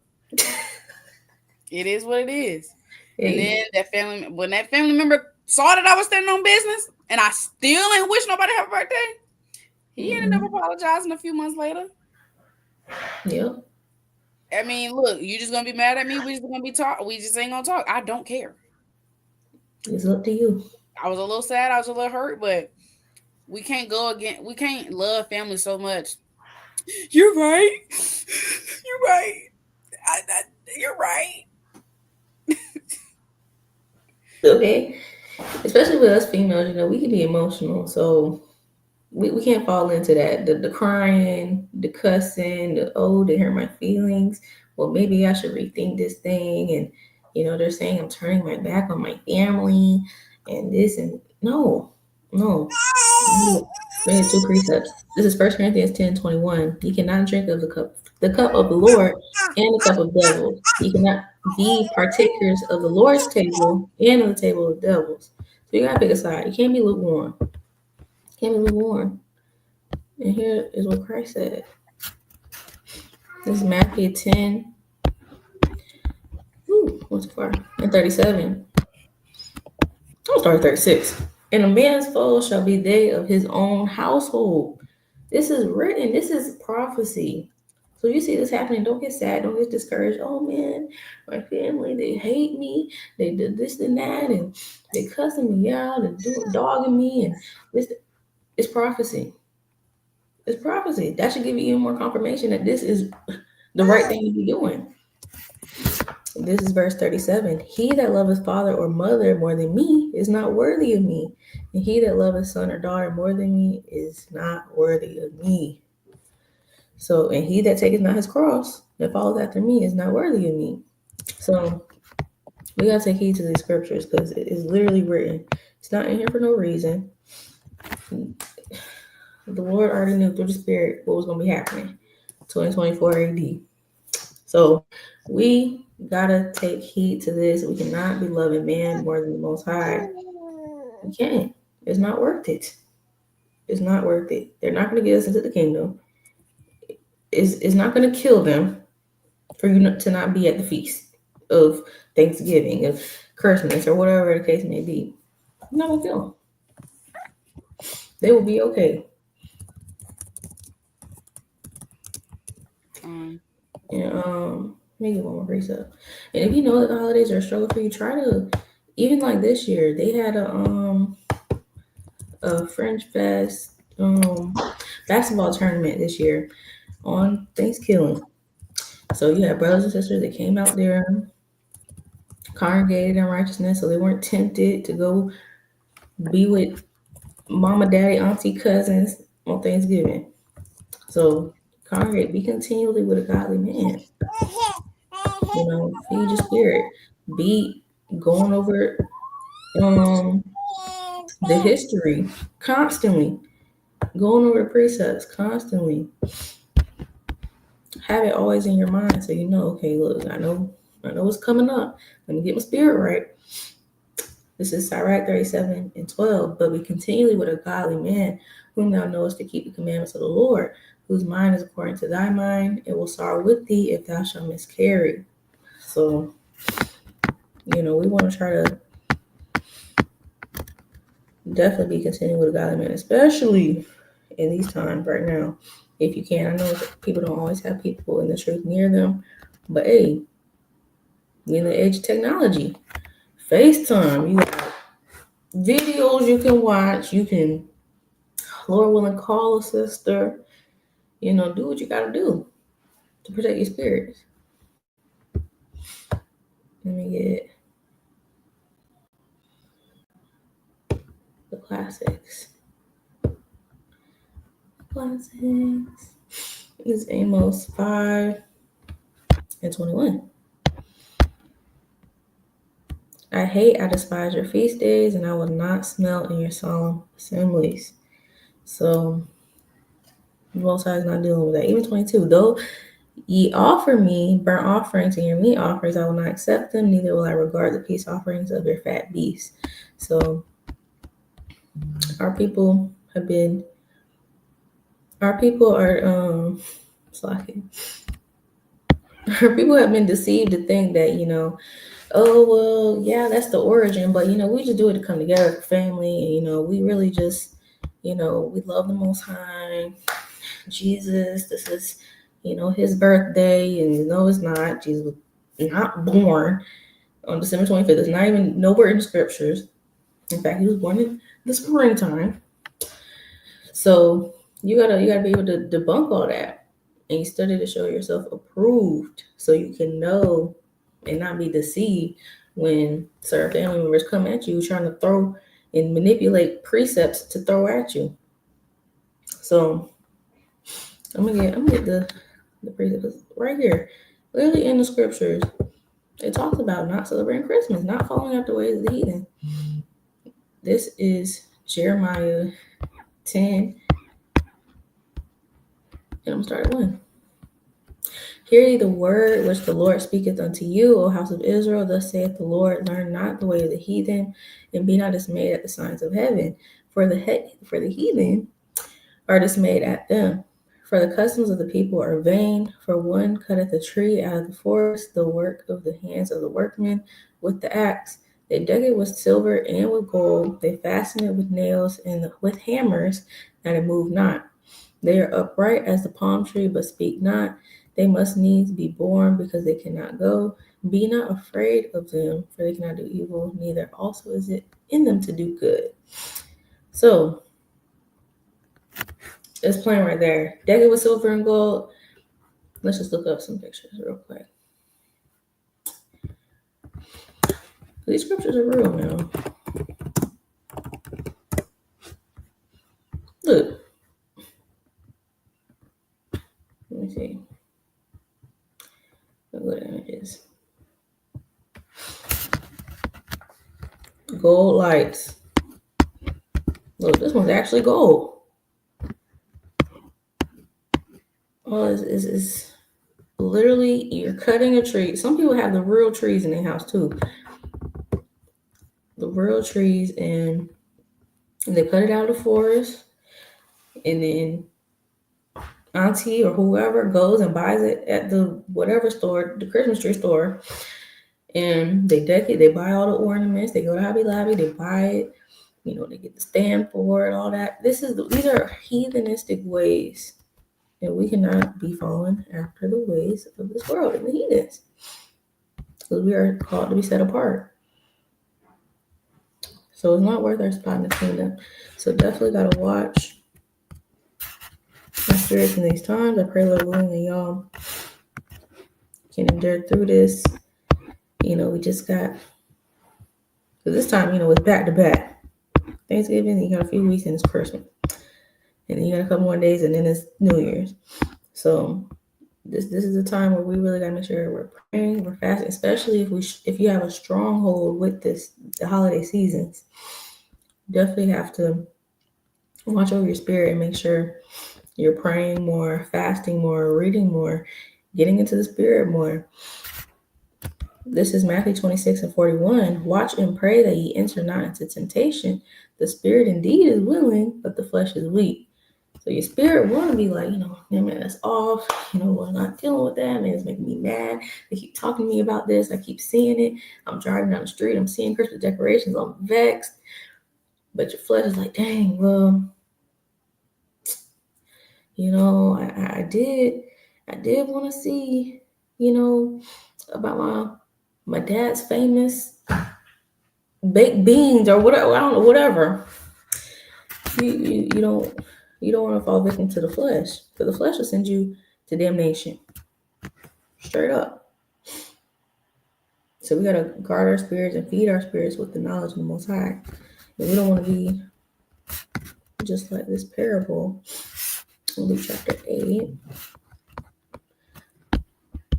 It is what it is. And Hey. then when that family member saw that I was standing on business, and I still ain't wish nobody happy birthday, he ended up Hmm. apologizing a few months later. Yep. I mean, look, you just gonna be mad at me? We just gonna be talk? We just ain't gonna talk. I don't care. It's up to you. I was a little sad. I was a little hurt, but we can't go again. We can't love family so much. You're right. You're right. You're right. Okay. Especially with us females, we can be emotional. So we can't fall into that. The crying, the cussing, the oh, they hurt my feelings. Well, maybe I should rethink this thing. And they're saying I'm turning my back on my family and this and no, no. We need two precepts. This is First Corinthians 10:21. You cannot drink of the cup of the Lord and the cup of devils. You cannot be partakers of the Lord's table and of the table of devils. So you gotta pick a side. You can't be lukewarm. Can't be lukewarm. And here is what Christ said. This is Matthew 10, what's it for? And 37. I'll start at 36. And a man's foes shall be they of his own household. This is written. This is prophecy. So you see this happening, don't get sad, don't get discouraged. Oh man, my family, they hate me. They did this and that, and they cussing me out and dogging me. And this, it's prophecy. It's prophecy. That should give you even more confirmation that this is the right thing to be doing. This is verse 37. He that loveth father or mother more than me is not worthy of me. And he that loveth son or daughter more than me is not worthy of me. So, and he that taketh not his cross that follows after me is not worthy of me. So, we got to take heed to these scriptures because it is literally written. It's not in here for no reason. The Lord already knew through the Spirit what was going to be happening 2024 AD. So, we got to take heed to this. We cannot be loving man more than the Most High. We can't. It's not worth it. It's not worth it. They're not going to get us into the kingdom. It's not going to kill them for you to not be at the feast of Thanksgiving, of Christmas, or whatever the case may be. You're not going to kill them. They will be okay. And let me get one more precept. And if you know that the holidays are a struggle for you, try to, even like this year, they had a French Fest basketball tournament this year on Thanksgiving. So you had brothers and sisters that came out there, congregated in righteousness, so they weren't tempted to go be with mama, daddy, auntie, cousins on Thanksgiving. So congregate, be continually with a godly man. Feed your spirit. Be going over the history constantly. Going over the precepts constantly. Have it always in your mind so you know, okay, look, I know what's coming up. Let me get my spirit right. This is Sirach 37:12. But be continually with a godly man, whom thou knowest to keep the commandments of the Lord, whose mind is according to thy mind. It will sorrow with thee if thou shalt miscarry. So, we want to try to definitely be continuing with a godly man, especially in these times right now. If you can, I know people don't always have people in the truth near them, but hey, we in the age of technology. FaceTime, you got videos you can watch. You can, Lord willing, call a sister. Do what you got to do to protect your spirits. Let me get the classics. Classics is Amos 5:21. I despise your feast days, and I will not smell in your solemn assemblies. So, the Most High is not dealing with that. Even 22, though ye offer me burnt offerings and your meat offerings, I will not accept them, neither will I regard the peace offerings of your fat beasts. So, our people are slacking. Our people have been deceived to think that, oh well, yeah, that's the origin, but we just do it to come together as a family, and we really just, we love the Most High, Jesus. This is, his birthday, and no, it's not. Jesus was not born on December 25th. It's not even nowhere in the scriptures. In fact, he was born in the springtime. So you gotta be able to debunk all that, and you study to show yourself approved, so you can know and not be deceived when certain family members come at you trying to throw and manipulate precepts to throw at you. So I'm gonna get the precept right here. Literally in the scriptures, it talks about not celebrating Christmas, not following after the ways of the heathen. This is Jeremiah 10, and I'm starting one. Hear ye the word which the Lord speaketh unto you, O house of Israel. Thus saith the Lord: Learn not the way of the heathen, and be not dismayed at the signs of heaven. For the heathen are dismayed at them. For the customs of the people are vain. For one cutteth a tree out of the forest, the work of the hands of the workmen with the axe. They dug it with silver and with gold. They fastened it with nails and with hammers, and it moved not. They are upright as the palm tree, but speak not. They must needs be born, because they cannot go. Be not afraid of them, for they cannot do evil, neither also is it in them to do good. So it's plain right there. Deck it with silver and gold. Let's just look up some pictures real quick. These scriptures are real now. Look. Let me see. Look what images. Gold lights. Look, this one's actually gold. Oh, is literally, you're cutting a tree. Some people have the real trees in their house too. The real trees, and they cut it out of the forest, and then auntie or whoever goes and buys it at the whatever store, the Christmas tree store, and they deck it. They buy all the ornaments. They go to Hobby Lobby. They buy it. You know, they get the stand for it, all that. These are heathenistic ways, and we cannot be following after the ways of this world and the heathens, because we are called to be set apart. So it's not worth our spot in the kingdom. So definitely gotta watch my spirits in these times. I pray, Lord willing, that y'all can endure through this. You know, we just got, because this time, you know, it's back to back. Thanksgiving, you got a few weeks, and it's Christmas, and then you got a couple more days, and then it's New Year's. So this is a time where we really gotta make sure we're praying, we're fasting, especially if you have a stronghold with the holiday seasons. Definitely have to watch over your spirit and make sure you're praying more, fasting more, reading more, getting into the spirit more. This is Matthew 26:41. Watch and pray that ye enter not into temptation. The spirit indeed is willing, but the flesh is weak. So your spirit want to be like, man, that's off. We're not dealing with that. Man, it's making me mad. They keep talking to me about this. I keep seeing it. I'm driving down the street. I'm seeing Christmas decorations. I'm vexed. But your flesh is like, dang, well, I did want to see, about my dad's famous baked beans or whatever. I don't know, whatever. You don't want to fall victim to the flesh, because the flesh will send you to damnation, straight up. So we gotta guard our spirits and feed our spirits with the knowledge of the Most High. And we don't want to be just like this parable in Luke chapter 8.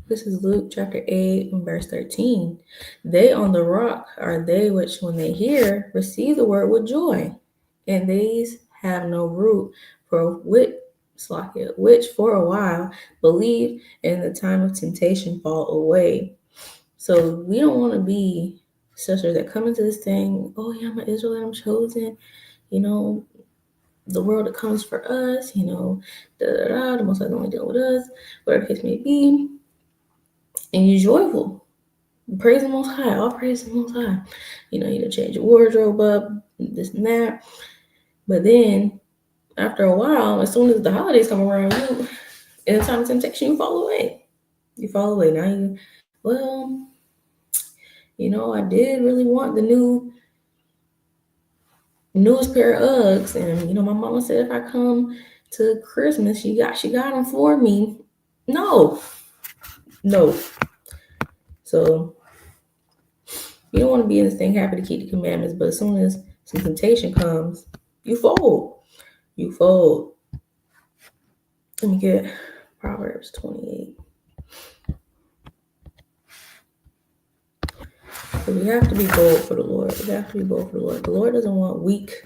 This is Luke chapter 8 and verse 13. They on the rock are they which, when they hear, receive the word with joy, and these have no root, which for a while believe, and in the time of temptation fall away. So we don't want to be sisters that come into this thing, oh yeah, I'm an Israelite, I'm chosen, the world that comes for us, the Most High is only dealing with us, whatever the case may be. And you're joyful. Praise the Most High. All praise the Most High. You change your wardrobe up, this and that. But then, after a while, as soon as the holidays come around, in the time of temptation, you fall away. You fall away. Now I did really want the newest pair of Uggs, and my mama said if I come to Christmas, she got them for me. No. So you don't want to be in this thing happy to keep the commandments, but as soon as some temptation comes, you fold. Let me get Proverbs 28. So we have to be bold for the Lord. We have to be bold for the Lord. The Lord doesn't want weak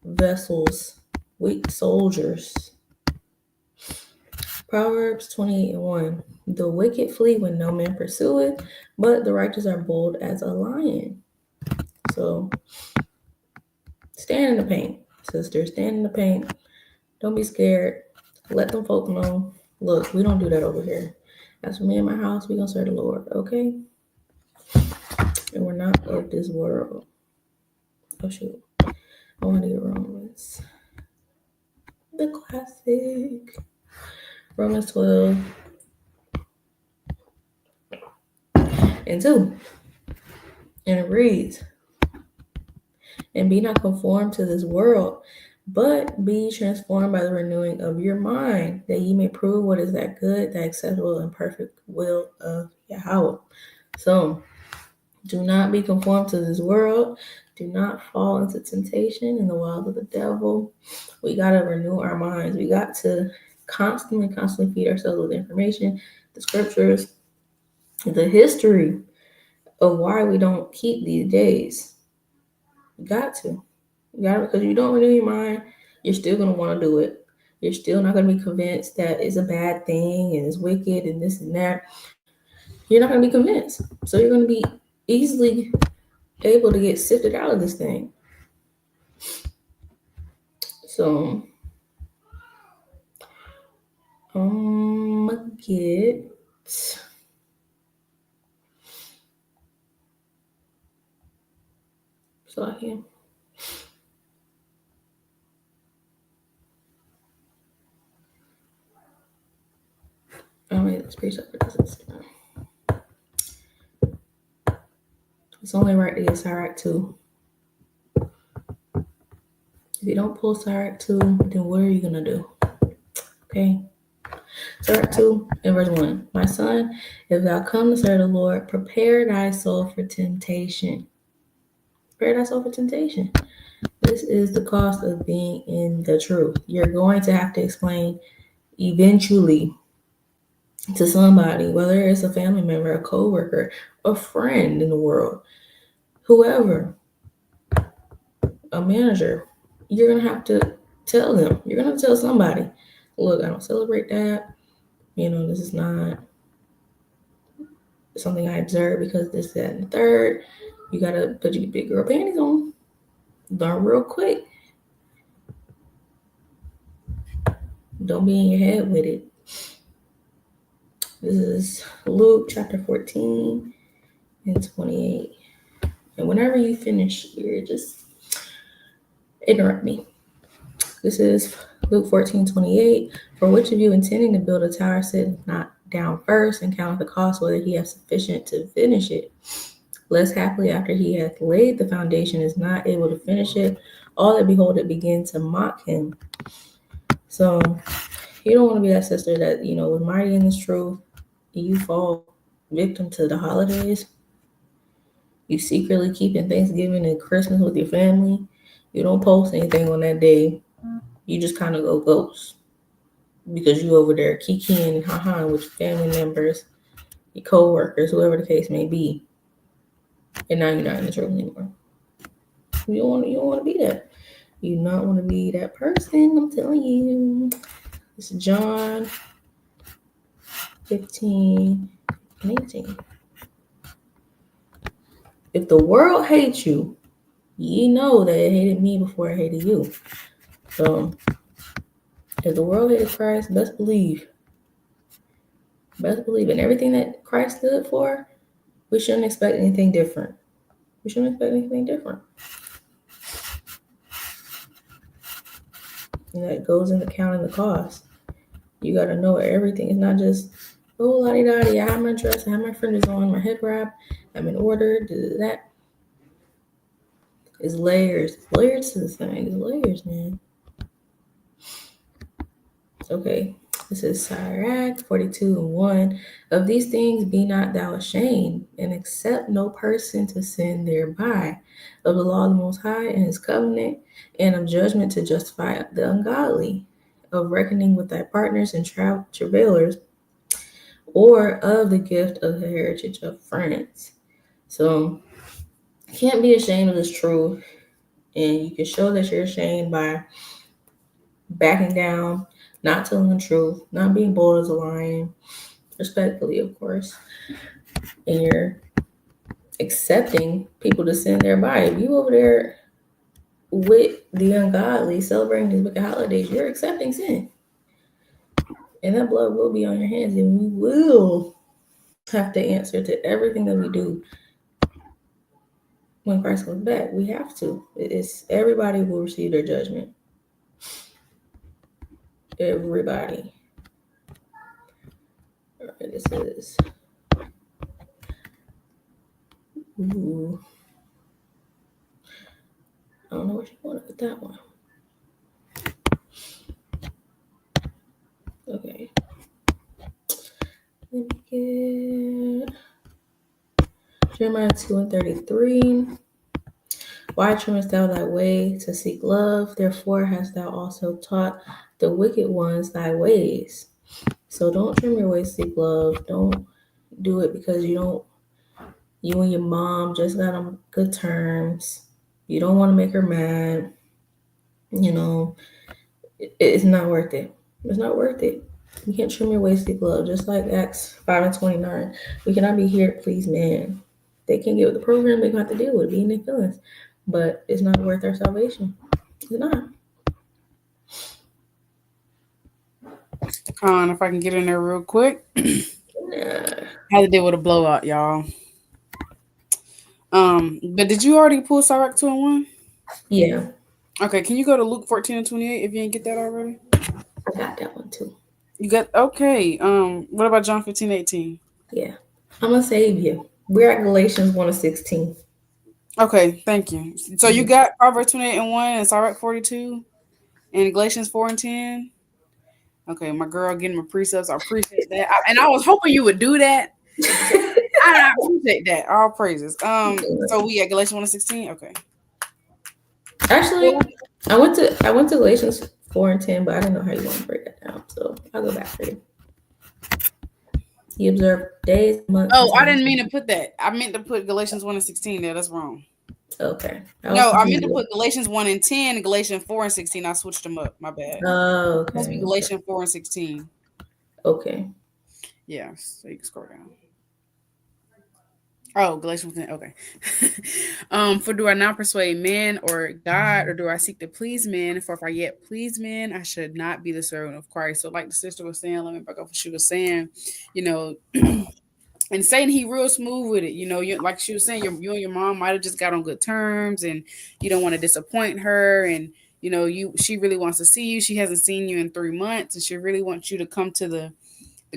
vessels, weak soldiers. Proverbs 28 and 1. The wicked flee when no man pursueth, but the righteous are bold as a lion. So stand in the paint, sister. Stand in the paint. Don't be scared. Let them folk know. Look, we don't do that over here. As for me and my house, we gonna serve the Lord, okay? And we're not of this world. Oh shoot. I want to get Romans. The classic. Romans 12 and 2. And it reads, and be not conformed to this world, but be transformed by the renewing of your mind, that ye may prove what is that good, that acceptable and perfect will of Yahweh. So do not be conformed to this world. Do not fall into temptation and the wiles of the devil. We got to renew our minds. We got to constantly feed ourselves with information, the scriptures, the history of why we don't keep these days. You got to. You got to, because you don't renew your mind, you're still going to want to do it. You're still not going to be convinced that it's a bad thing and it's wicked and this and that. You're not going to be convinced. So you're going to be easily able to get sifted out of this thing. So get so I can let's preach over this. It's only right to get Sirach 2. If you don't pull Sirach 2, then what are you gonna do? Okay. Sirach 2 and verse 1. My son, if thou come to serve the Lord, prepare thy soul for temptation. Prepare thy soul for temptation. This is the cost of being in the truth. You're going to have to explain eventually to somebody, whether it's a family member, a co-worker, a friend in the world, whoever, a manager, you're going to have to tell them. You're going to have to tell somebody, look, I don't celebrate that. This is not something I observe because this, that, and the third. You got to put your big girl panties on. Learn real quick. Don't be in your head with it. This is Luke chapter 14 and 28. And whenever you finish here, just interrupt me. This is Luke 14:28. For which of you intending to build a tower sit not down first and count the cost whether he have sufficient to finish it? Lest happily after he hath laid the foundation is not able to finish it, all that behold it begin to mock him. So you don't want to be that sister that, was mighty in this truth. You fall victim to the holidays. You secretly keeping Thanksgiving and Christmas with your family. You don't post anything on that day. You just kind of go ghost because you over there kikiing and ha-ha with your family members, your co-workers, whoever the case may be. And now you're not in the truth anymore. You don't want to be that. You do not want to be that person. I'm telling you. It's John 15 and 18. If the world hates you, ye know that it hated me before it hated you. So if the world hated Christ, best believe. And everything that Christ stood for, we shouldn't expect anything different. And that goes into counting the cost. You got to know everything. It's not just, oh, la-di-da-di, I have my dress, I have my fringes on, my head wrap, I'm in order, that. It's layers. It's layers to this thing. It's layers, man. Okay. This is Sirach 42:1. Of these things be not thou ashamed, and accept no person to sin thereby. Of the law of the Most High and his covenant, and of judgment to justify the ungodly. of reckoning with thy partners and travailers, or of the gift of the heritage of France. So you can't be ashamed of this truth, and you can show that you're ashamed by backing down, not telling the truth, not being bold as a lion, respectfully, of course, and you're accepting people to sin thereby. If you over there with the ungodly celebrating these wicked holidays, you're accepting sin. And that blood will be on your hands, and we will have to answer to everything that we do when Christ comes back. We have to. It's everybody will receive their judgment. Everybody. All right, this is. Ooh. I don't know what you want with that one. Okay. Let me get Jeremiah 2:33. Why trimmest thou thy way to seek love? Therefore hast thou also taught the wicked ones thy ways. So don't trim your ways to seek love. Don't do it because you and your mom just got on good terms. You don't want to make her mad. You know, it's not worth it. It's not worth it. You can't trim your ways to seek love. Just like Acts 5:29. We cannot be here to please man. They can't get with the program, they're going to have to deal with it, being their feelings. But it's not worth our salvation. It's not. If I can get in there real quick. Nah. Had to deal with a blowout, y'all. But did you already pull Sirach 2 and 1? Yeah, Okay, can you go to Luke 14 and 28 if you ain't get that already? I got that one too. You got okay. What about John 15:18? Yeah. I'm going to save you. We're at Galatians 1:16. Okay, thank you. So you Mhm. got Proverbs 28 and 1 and Sirach 42 and Galatians 4 and 10. Okay, my girl getting my precepts. I appreciate that. And I was hoping you would do that. So I appreciate that. All praises. So we at Galatians 1 and 16. Okay. Actually, I went to Galatians 4:10, but I didn't know how you want to break that down. So I'll go back for you. He observed days, months, and Oh, I times. didn't mean to put that. I meant to put Galatians 1 and 16 there. That's wrong. Okay. I was No, I meant confused. to put Galatians 1 and 10 and Galatians 4 and 16. I switched them up. My bad. Oh, It must be okay. Galatians 4 and 16. Okay. Yeah, so you can scroll down. Oh, Galatians 10. Okay. For do I not persuade men or God, or do I seek to please men? For if I yet please men, I should not be the servant of Christ. So, like the sister was saying, let me back up what she was saying, you know, and Satan, he real smooth with it. You know, you like she was saying, you and your mom might have just got on good terms, and you don't want to disappoint her, and she really wants to see you. She hasn't seen you in 3 months, and she really wants you to come to the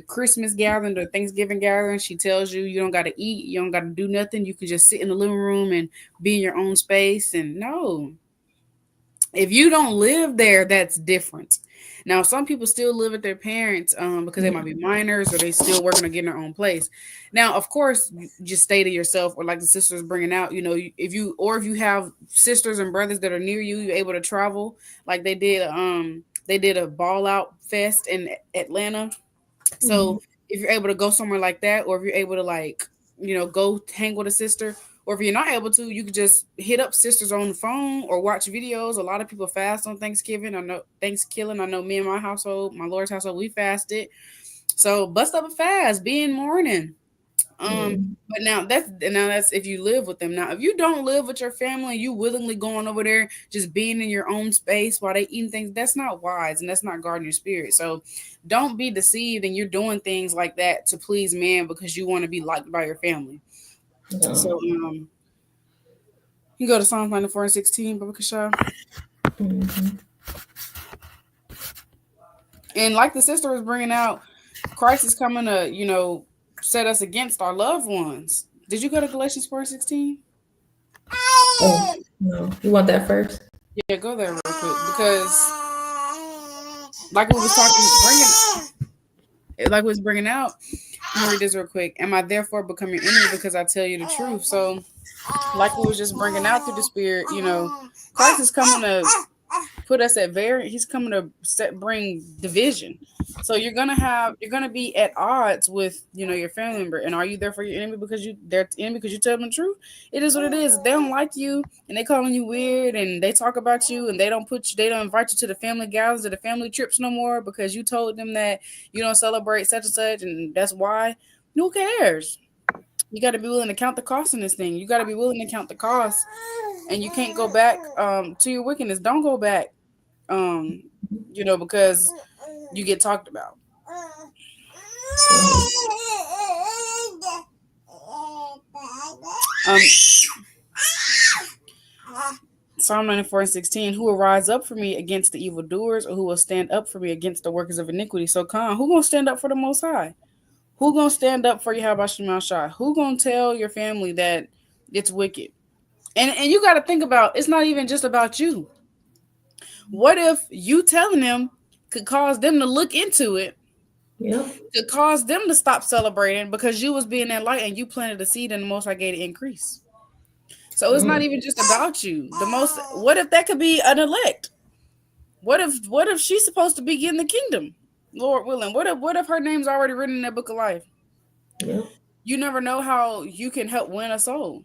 Christmas gathering, the Thanksgiving gathering. She tells you you don't got to eat, you don't got to do nothing. You can just sit in the living room and be in your own space. And no, if you don't live there, that's different. Now, some people still live with their parents because they Yeah. might be minors or they still working or getting their own place. Now, of course, you just stay to yourself, or like the sisters bringing out, if you have sisters and brothers that are near you, you're able to travel. Like they did a ball out fest in Atlanta. Mhm. So if you're able to go somewhere like that, or if you're able to go hang with a sister, or if you're not able to, you could just hit up sisters on the phone or watch videos. A lot of people fast on Thanksgiving. I know Thanksgiving. I know me and my household, my Lord's household, we fasted. So bust up a fast, be in mourning. Um, Mhm. but now that's if you live with them. Now, if you don't live with your family, you willingly going over there, just being in your own space while they eating things, that's not wise and that's not guarding your spirit. So don't be deceived and you're doing things like that to please man because you want to be liked by your family. No. So you go to Psalms 94 and 16, Baba Kasha. Mhm. And like the sister was bringing out, Christ is coming to, set us against our loved ones. Did you go to Galatians 4 and 16? Oh, no. You want that first? Yeah, go there real quick because, like we was like we was bringing out. I'm gonna read this real quick. Am I therefore become your enemy because I tell you the truth? So, like we was just bringing out through the spirit, Christ is coming to put us at very. He's coming to bring division. So you're gonna be at odds with your family member. And are you there for your enemy because they're enemy because you tell them the truth? It is what it is. If they don't like you and they calling you weird and they talk about you and they don't invite you to the family gatherings or the family trips no more because you told them that you don't celebrate such and such and that's why. Who cares? You got to be willing to count the cost in this thing. You got to be willing to count the cost, and you can't go back to your wickedness. Don't go back, um, because you get talked about. Right. Um, Psalm 94:16. Who will rise up for me against the evildoers, or who will stand up for me against the workers of iniquity? So, Khan, who gonna stand up for the Most High? Who gonna stand up for you? How about Shemal Shah? Who gonna tell your family that it's wicked? And you got to think about it's not even just about you. What if you telling them could cause them to look into it, Yep. could cause them to stop celebrating because you was being that light and you planted a seed and the Most I gave it increase. So it's not Mm. even just about you. The most. What if that could be an elect? What if she's supposed to be getting the kingdom? Lord willing. What if her name's already written in that book of life? Yep. You never know how you can help win a soul.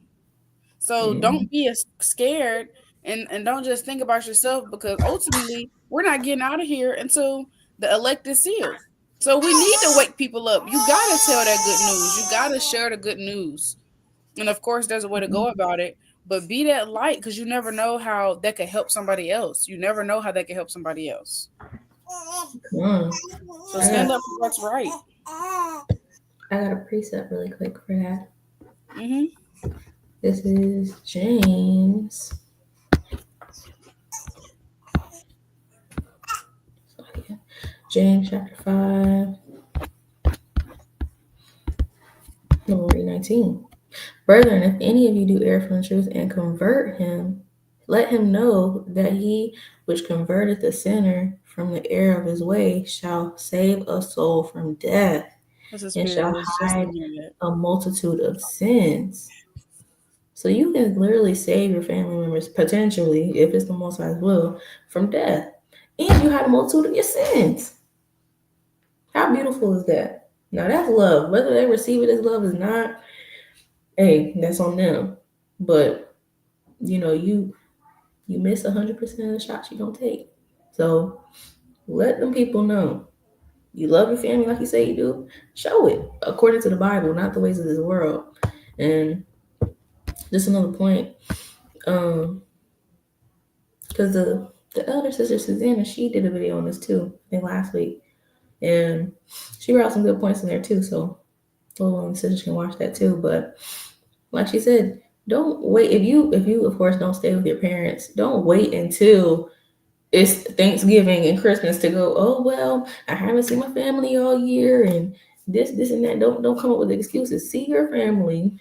So Mm. don't be scared and don't just think about yourself because ultimately we're not getting out of here until the elect is sealed. So we need to wake people up. You gotta tell that good news. You gotta share the good news. And of course there's a way to go about it. But be that light because you never know how that could help somebody else. You never know how that could help somebody else. Come on. So I stand got up for what's right. I got a preset really quick for that. Hmm. This is James. James chapter 5, number 19. Brethren, if any of you do err from the truth and convert him, let him know that he which converteth the sinner from the error of his way shall save a soul from death That's a and spirit shall was just hide in here that. a multitude of sins. So you can literally save your family members potentially, if it's the Most High's will, from death. And you hide a multitude of your sins. How beautiful is that? Now that's love. Whether they receive it as love is not, hey, that's on them. But you miss 100% of the shots you don't take. So let them people know you love your family like you say you do. Show it according to the Bible, not the ways of this world. And just another point, because the elder sister Susanna, she did a video on this too, I think last week, and she brought some good points in there too. So little sisters can watch that too. But like she said, don't wait if you of course don't stay with your parents. Don't wait until it's Thanksgiving and Christmas to go, oh well, I haven't seen my family all year and this and that. Don't come up with excuses. See your family.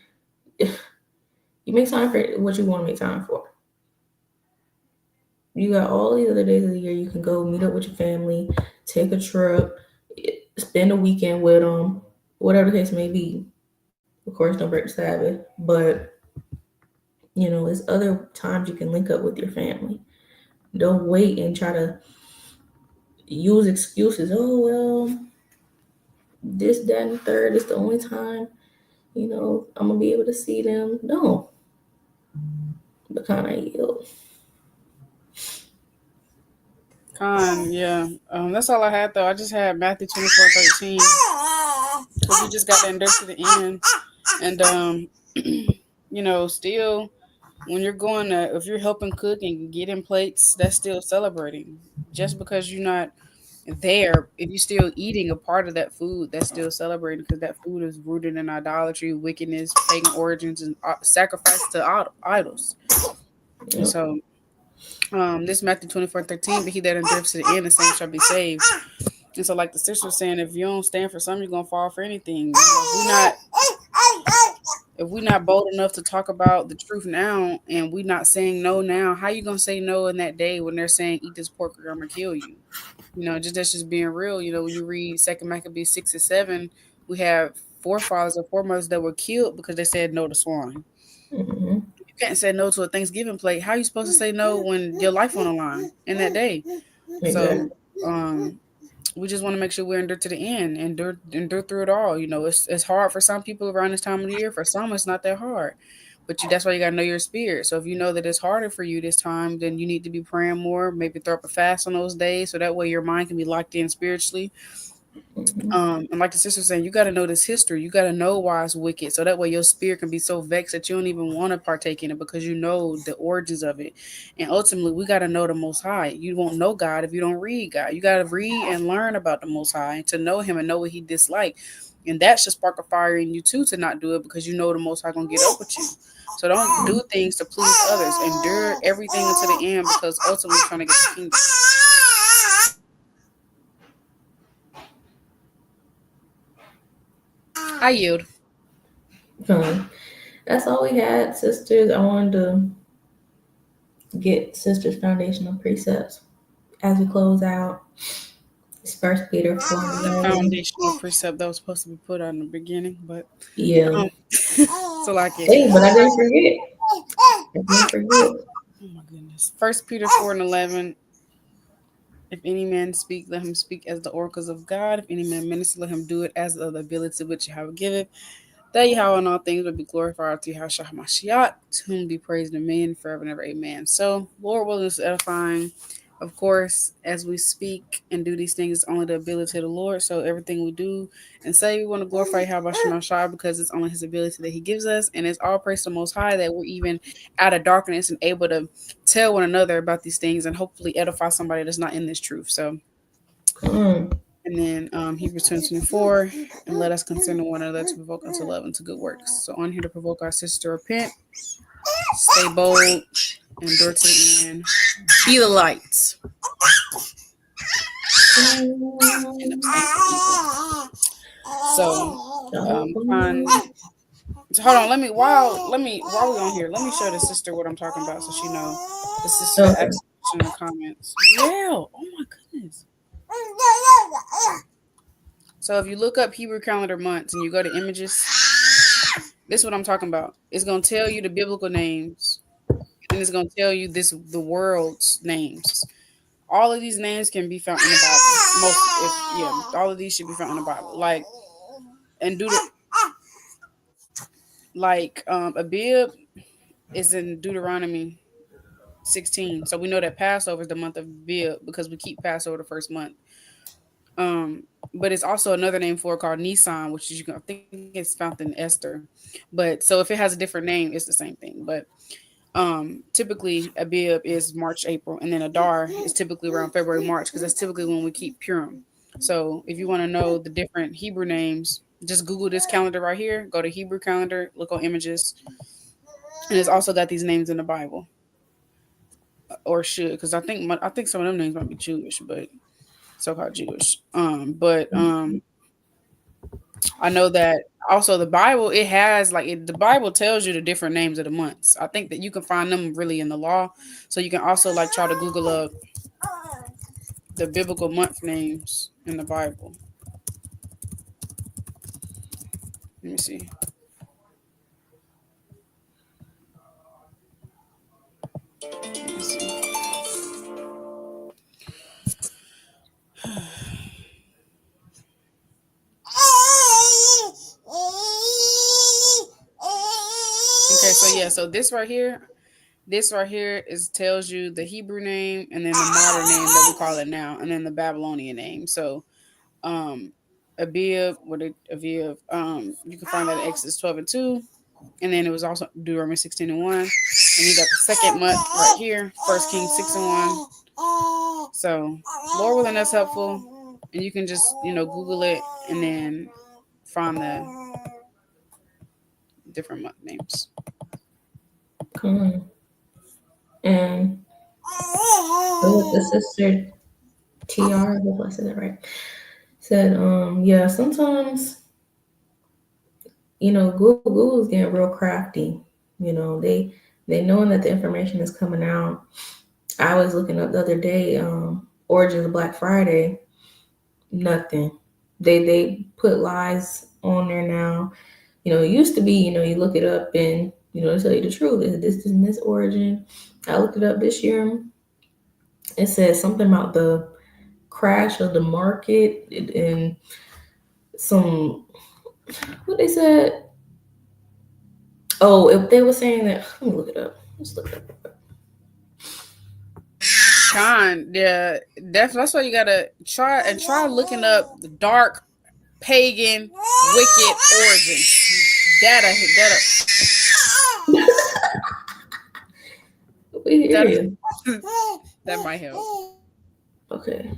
You make time for what you want to make time for. You got all these other days of the year you can go meet up with your family, take a trip, spend a weekend with them, whatever the case may be. Of course, don't break the Sabbath, but there's other times you can link up with your family. Don't wait and try to use excuses. Oh well, this, that, and the third is the only time, I'm gonna be able to see them. No, but kind of yield. Yeah. That's all I had though. I just had Matthew 24:13. Because we just got that endorsed to the end. And still when you're going to if you're helping cook and getting plates, that's still celebrating. Just because you're not there, if you're still eating a part of that food, that's still celebrating because that food is rooted in idolatry, wickedness, pagan origins, and sacrifice to idols. And Yep. so this Matthew 24:13, but he that endures to the end, the same shall be saved. And so, like the sister was saying, if you don't stand for something, you're gonna fall for anything. If we're not bold enough to talk about the truth now, and we're not saying no now, how you gonna say no in that day when they're saying eat this pork or I'm gonna kill you? Just that's just being real. When you read Second Maccabees 6 and 7, we have forefathers or foremothers that were killed because they said no to swine. Mm-hmm. can't say no to a Thanksgiving plate. How are you supposed to say no when your life on the line in that day? So Exactly. um we just want to make sure we're endure to the end, endure through it all. It's hard for some people around this time of the year. For some, it's not that hard. But that's why you gotta know your spirit. So if you know that it's harder for you this time, then you need to be praying more. Maybe throw up a fast on those days, so that way your mind can be locked in spiritually. Mhm. And like the sister was saying, you got to know this history. You got to know why it's wicked, so that way your spirit can be so vexed that you don't even want to partake in it because you know the origins of it. And ultimately, we got to know the Most High. You won't know God if you don't read God. You got to read and learn about the Most High to know Him and know what He disliked. And that should spark a fire in you too to not do it because you know the Most High gonna get up with you. So don't do things to please others. Endure everything until the end because ultimately you're trying to get the kingdom. I yield. Um, that's all we had, sisters. I wanted to get sisters' foundational precepts as we close out. It's First Peter 4:11. Foundational precept that was supposed to be put on the beginning, but Yeah. um, so like it. Hey, but I didn't forget. I didn't forget. Oh my goodness. First Peter 4:11. If any man speak, let him speak as the oracles of God. If any man minister, let him do it as of the ability which you have given. That Yahweh in all things will be glorified to Yahweh Mashiach, to whom be praised in men forever and ever. Amen. So, Lord willing is edifying. Of course, as we speak and do these things, it's only the ability of the Lord. So, everything we do and say, we want to glorify Yahweh Mashiach because it's only His ability that He gives us. And it's all praise to the Most High that we're even out of darkness and able to tell one another about these things and hopefully edify somebody that's not in this truth. So, Come on. and then Hebrews 10:24, and let us consider one another to provoke unto love and to good works. So on here to provoke our sisters to repent, stay bold, endure to the end, be the light in the place of evil. So find. So hold on, while we on here, let me show the sister what I'm talking about so she know. The sister that Okay. asked a question in the comments. Yeah. Oh my goodness. So if you look up Hebrew calendar months and you go to images, this is what I'm talking about. It's gonna tell you the biblical names, and it's gonna tell you the world's names. All of these names can be found in the Bible. All of these should be found in the Bible. And Abib is in Deuteronomy 16. So we know that Passover is the month of Abib because we keep Passover the first month. Um, but it's also another name for it called Nisan, which is I think it's found in Esther. But so if it has a different name, it's the same thing. But typically Abib is March, April, and then Adar is typically around February, March, because that's typically when we keep Purim. So if you want to know the different Hebrew names, just Google this calendar right here. Go to Hebrew calendar, look on images, and it's also got these names in the Bible, or should, because I think some of them names might be Jewish, but so-called Jewish. I know that also the Bible, it has the Bible tells you the different names of the months. I think that you can find them really in the law. So you can also try to Google up the biblical month names in the Bible. Let me see. Let me see. Okay, so yeah, so this right here is tells you the Hebrew name and then the modern name that we call it now, and then the Babylonian name. So um Abib, you can find that in Exodus 12:2. And then it was also Deuteronomy 16:1. And you got the second month right here, 1 Kings 6:1. So Lord willing, that's helpful. And you can just, Google it and then find the different month names. Come on. And so the sister TR, I hope I said that right, said, yeah, sometimes, Google's getting real crafty. They knowing that the information is coming out. I was looking up the other day, origins of Black Friday, nothing. They put lies on there now. It used to be, you look it up and To tell you the truth, this is this origin. I looked it up this year. It says something about the crash of the market and some what they said. Oh, if they were saying that, let me look it up. Let's look it up. Yeah, that's why you gotta try looking up the dark pagan wicked origin. We hear That you. that might help. Okay,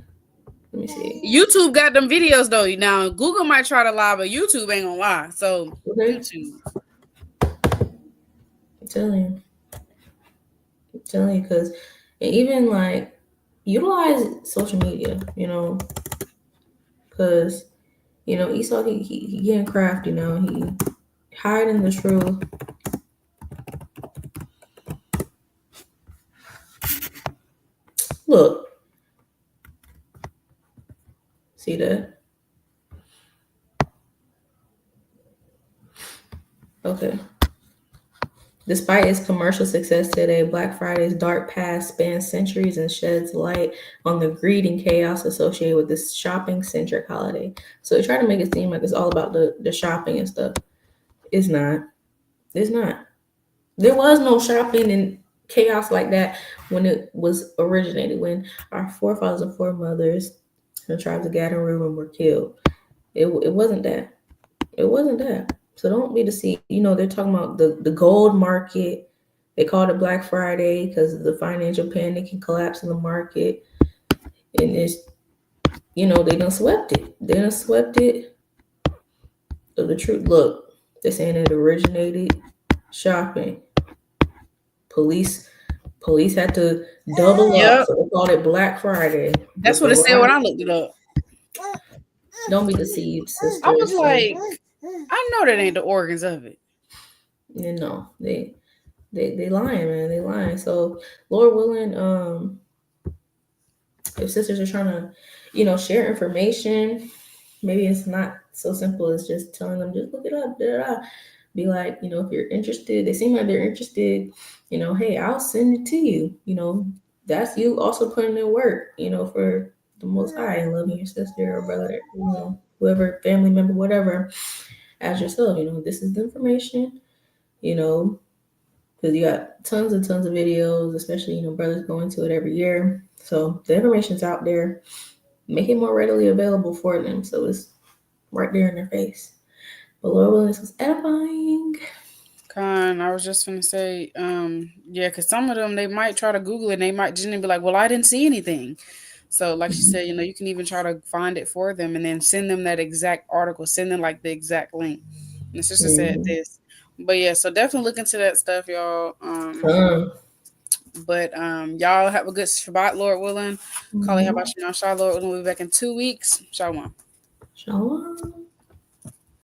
let me see. YouTube got them videos though. Now Google might try to lie, but YouTube ain't gonna lie. So Okay, YouTube. I'm telling you, because even like utilize social media. Because Esau he getting crafty. He hiding the truth. Look, see that? Okay. Despite its commercial success today, Black Friday's dark past spans centuries and sheds light on the greed and chaos associated with this shopping-centric holiday. So they try to make it seem like it's all about the shopping and stuff. It's not. It's not. There was no shopping and chaos like that when it was originated, when our forefathers and foremothers and the tribes of Gad and Reuben were killed. It wasn't that. It wasn't that. So don't be deceived. They're talking about the gold market. They called it Black Friday because of the financial panic and collapse in the market. And they done swept it. They done swept it. So the truth, look, they're saying it originated shopping. Police police had to double up, Yep, so they called it Black Friday. that's But what the it said when right, I looked it up. don't be deceived, I was sisters. So like, I know that ain't the organs of it. they lying, man. They lying. So Lord willing, if sisters are trying to, share information, maybe it's not so simple as just telling them just look it up. Da, da, da. Be like, if you're interested, they seem like they're interested. Hey, I'll send it to you. That's you also putting in work. For the Most High and loving your sister or brother. Whoever, family member, whatever, as yourself. This is the information. You know, because you got tons and tons of videos, especially brothers going to it every year. So the information's out there. Make it more readily available for them, so it's right there in their face. But Lord willing, this was edifying. I was just gonna say, yeah, because some of them they might try to Google it and they might just be like, well, I didn't see anything. So, like she said, you can even try to find it for them and then send them that exact article, send them like the exact link. And the sister said Mm-hmm. this, but yeah, so definitely look into that stuff, y'all. But y'all have a good Shabbat, Lord willing. Kali, how Mm-hmm. about you now? Shalom, Lord willing, we'll be back in 2 weeks. Shalom. Shalom.